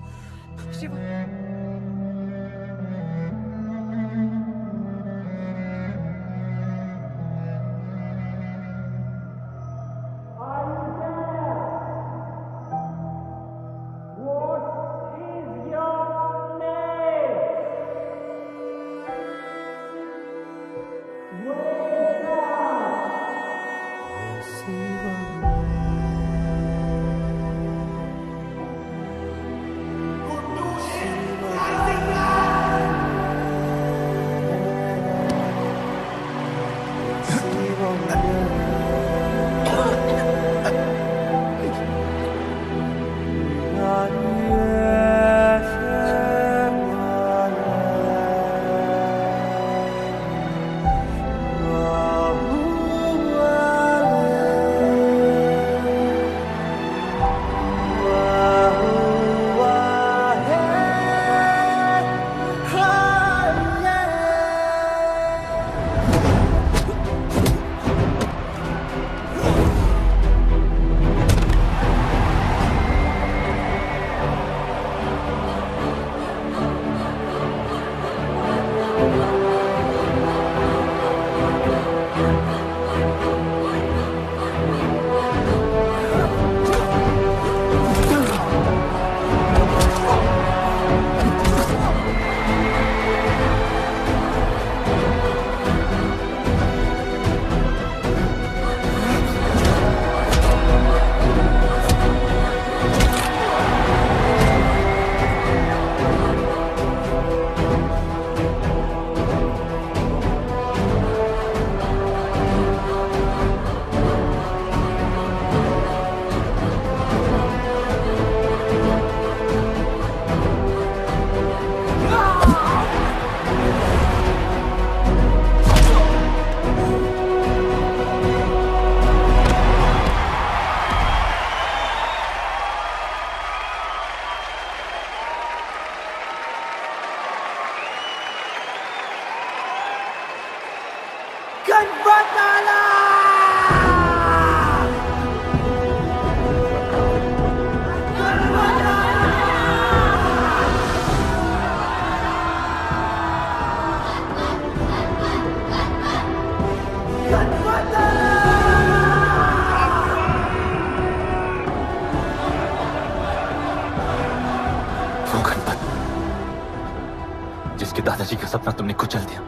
जिसके दादाजी का सपना तुमने कुचल दिया।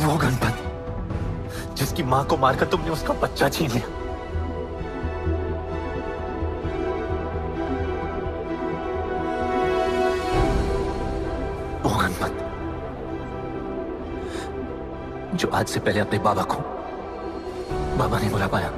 वो गणपत जिसकी मां को मारकर तुमने उसका बच्चा छीन लिया। जो आज से पहले अपने बाबा को बाबा नहीं बुला पाया।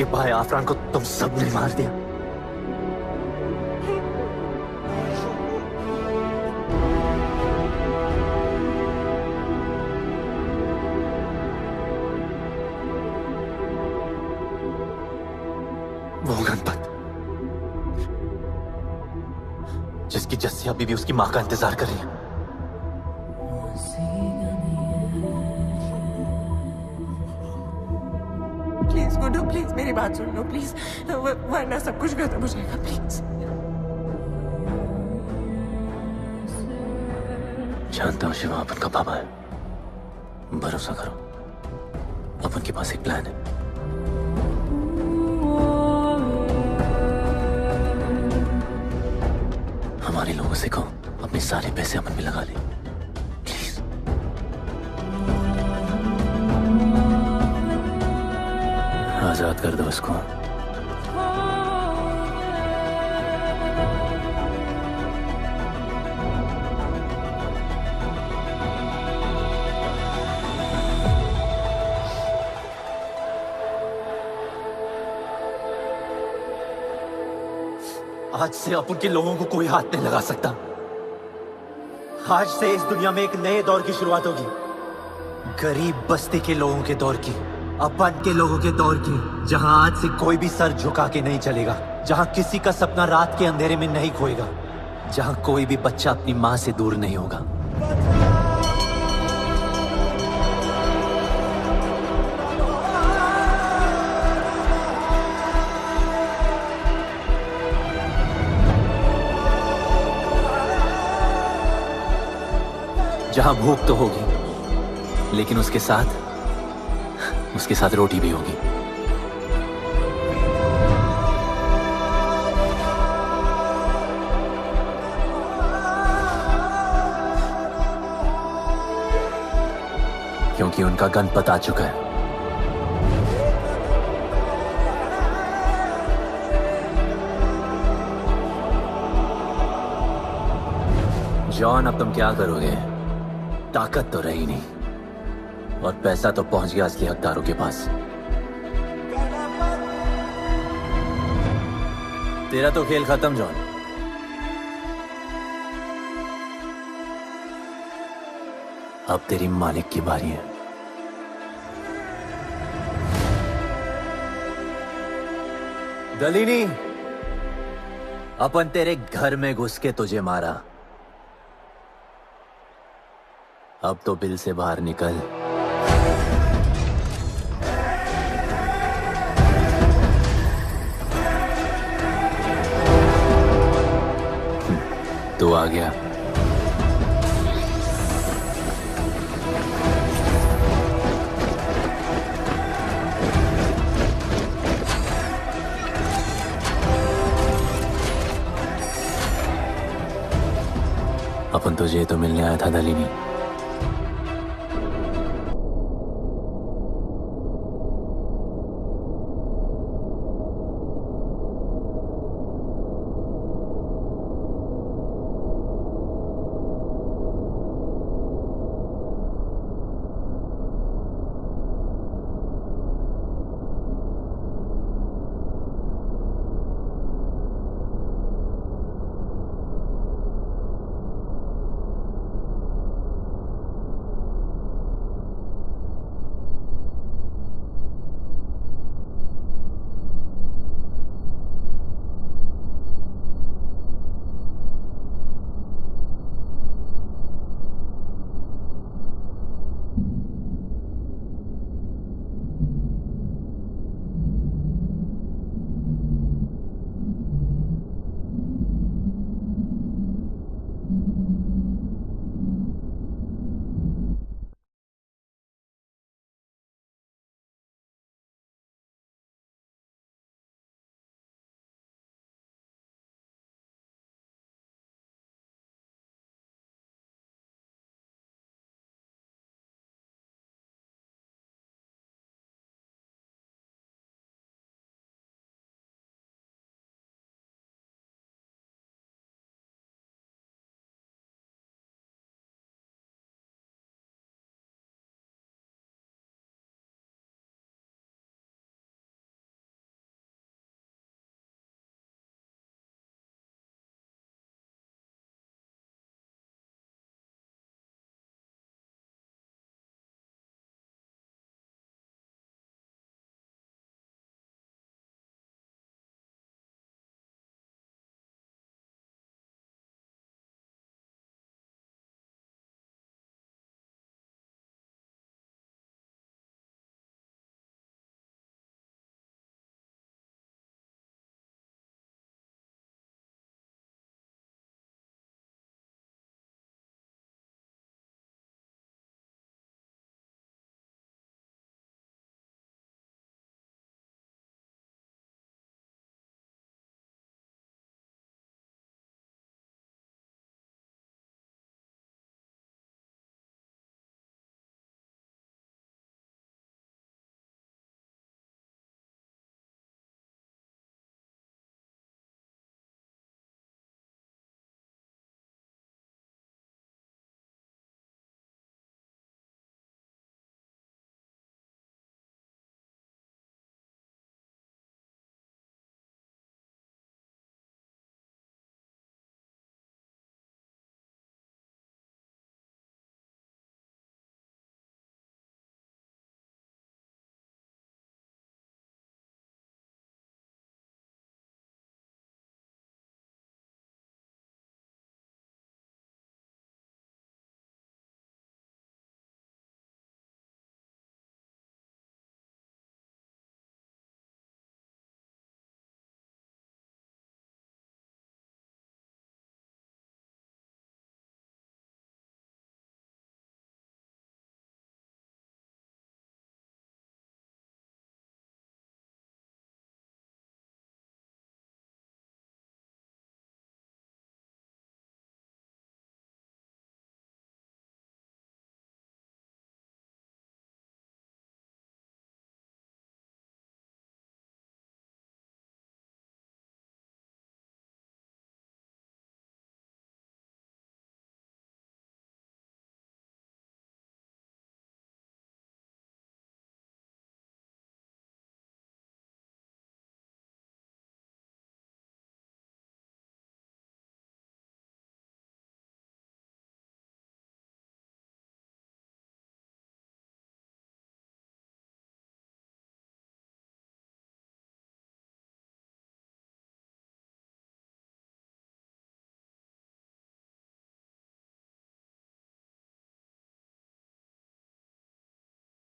के भाई आफरान को तुम सब ने मार दिया। वो गणपत जिसकी जस्सिया बीबी उसकी मां का इंतजार कर रही है। प्लीज गुड्डू, प्लीज मेरी बात सुन लो प्लीज, वरना सब कुछ खत्म हो जाएगा प्लीज। जानता हूँ शिवा अपन का पापा है, भरोसा करो, अपन के पास एक प्लान है। हमारे लोगों से कहो अपने सारे पैसे अपन में लगा ले प्लीज। आजाद कर दो उसको। आज से अपन के लोगों को कोई हाथ नहीं लगा सकता। आज से इस दुनिया में एक नए दौर की शुरुआत होगी, गरीब बस्ती के लोगों के दौर की, अपन के लोगों के दौर की, जहां आज से कोई भी सर झुका के नहीं चलेगा, जहां किसी का सपना रात के अंधेरे में नहीं खोएगा, जहां कोई भी बच्चा अपनी मां से दूर नहीं होगा। जहां भूख तो होगी, लेकिन उसके साथ रोटी भी होगी। क्योंकि उनका गणपत आ चुका है। जॉन, अब तुम क्या करोगे? ताकत तो रही नहीं और पैसा तो पहुंच गया असली हकदारों के पास। तेरा तो खेल खत्म जॉन। अब तेरी मालिक की बारी है। गलीनी, अपन तेरे घर में घुस के तुझे मारा, अब तो बिल से बाहर निकल। तू आ गया। अपन तुझे तो मिलने आया था दलीनी।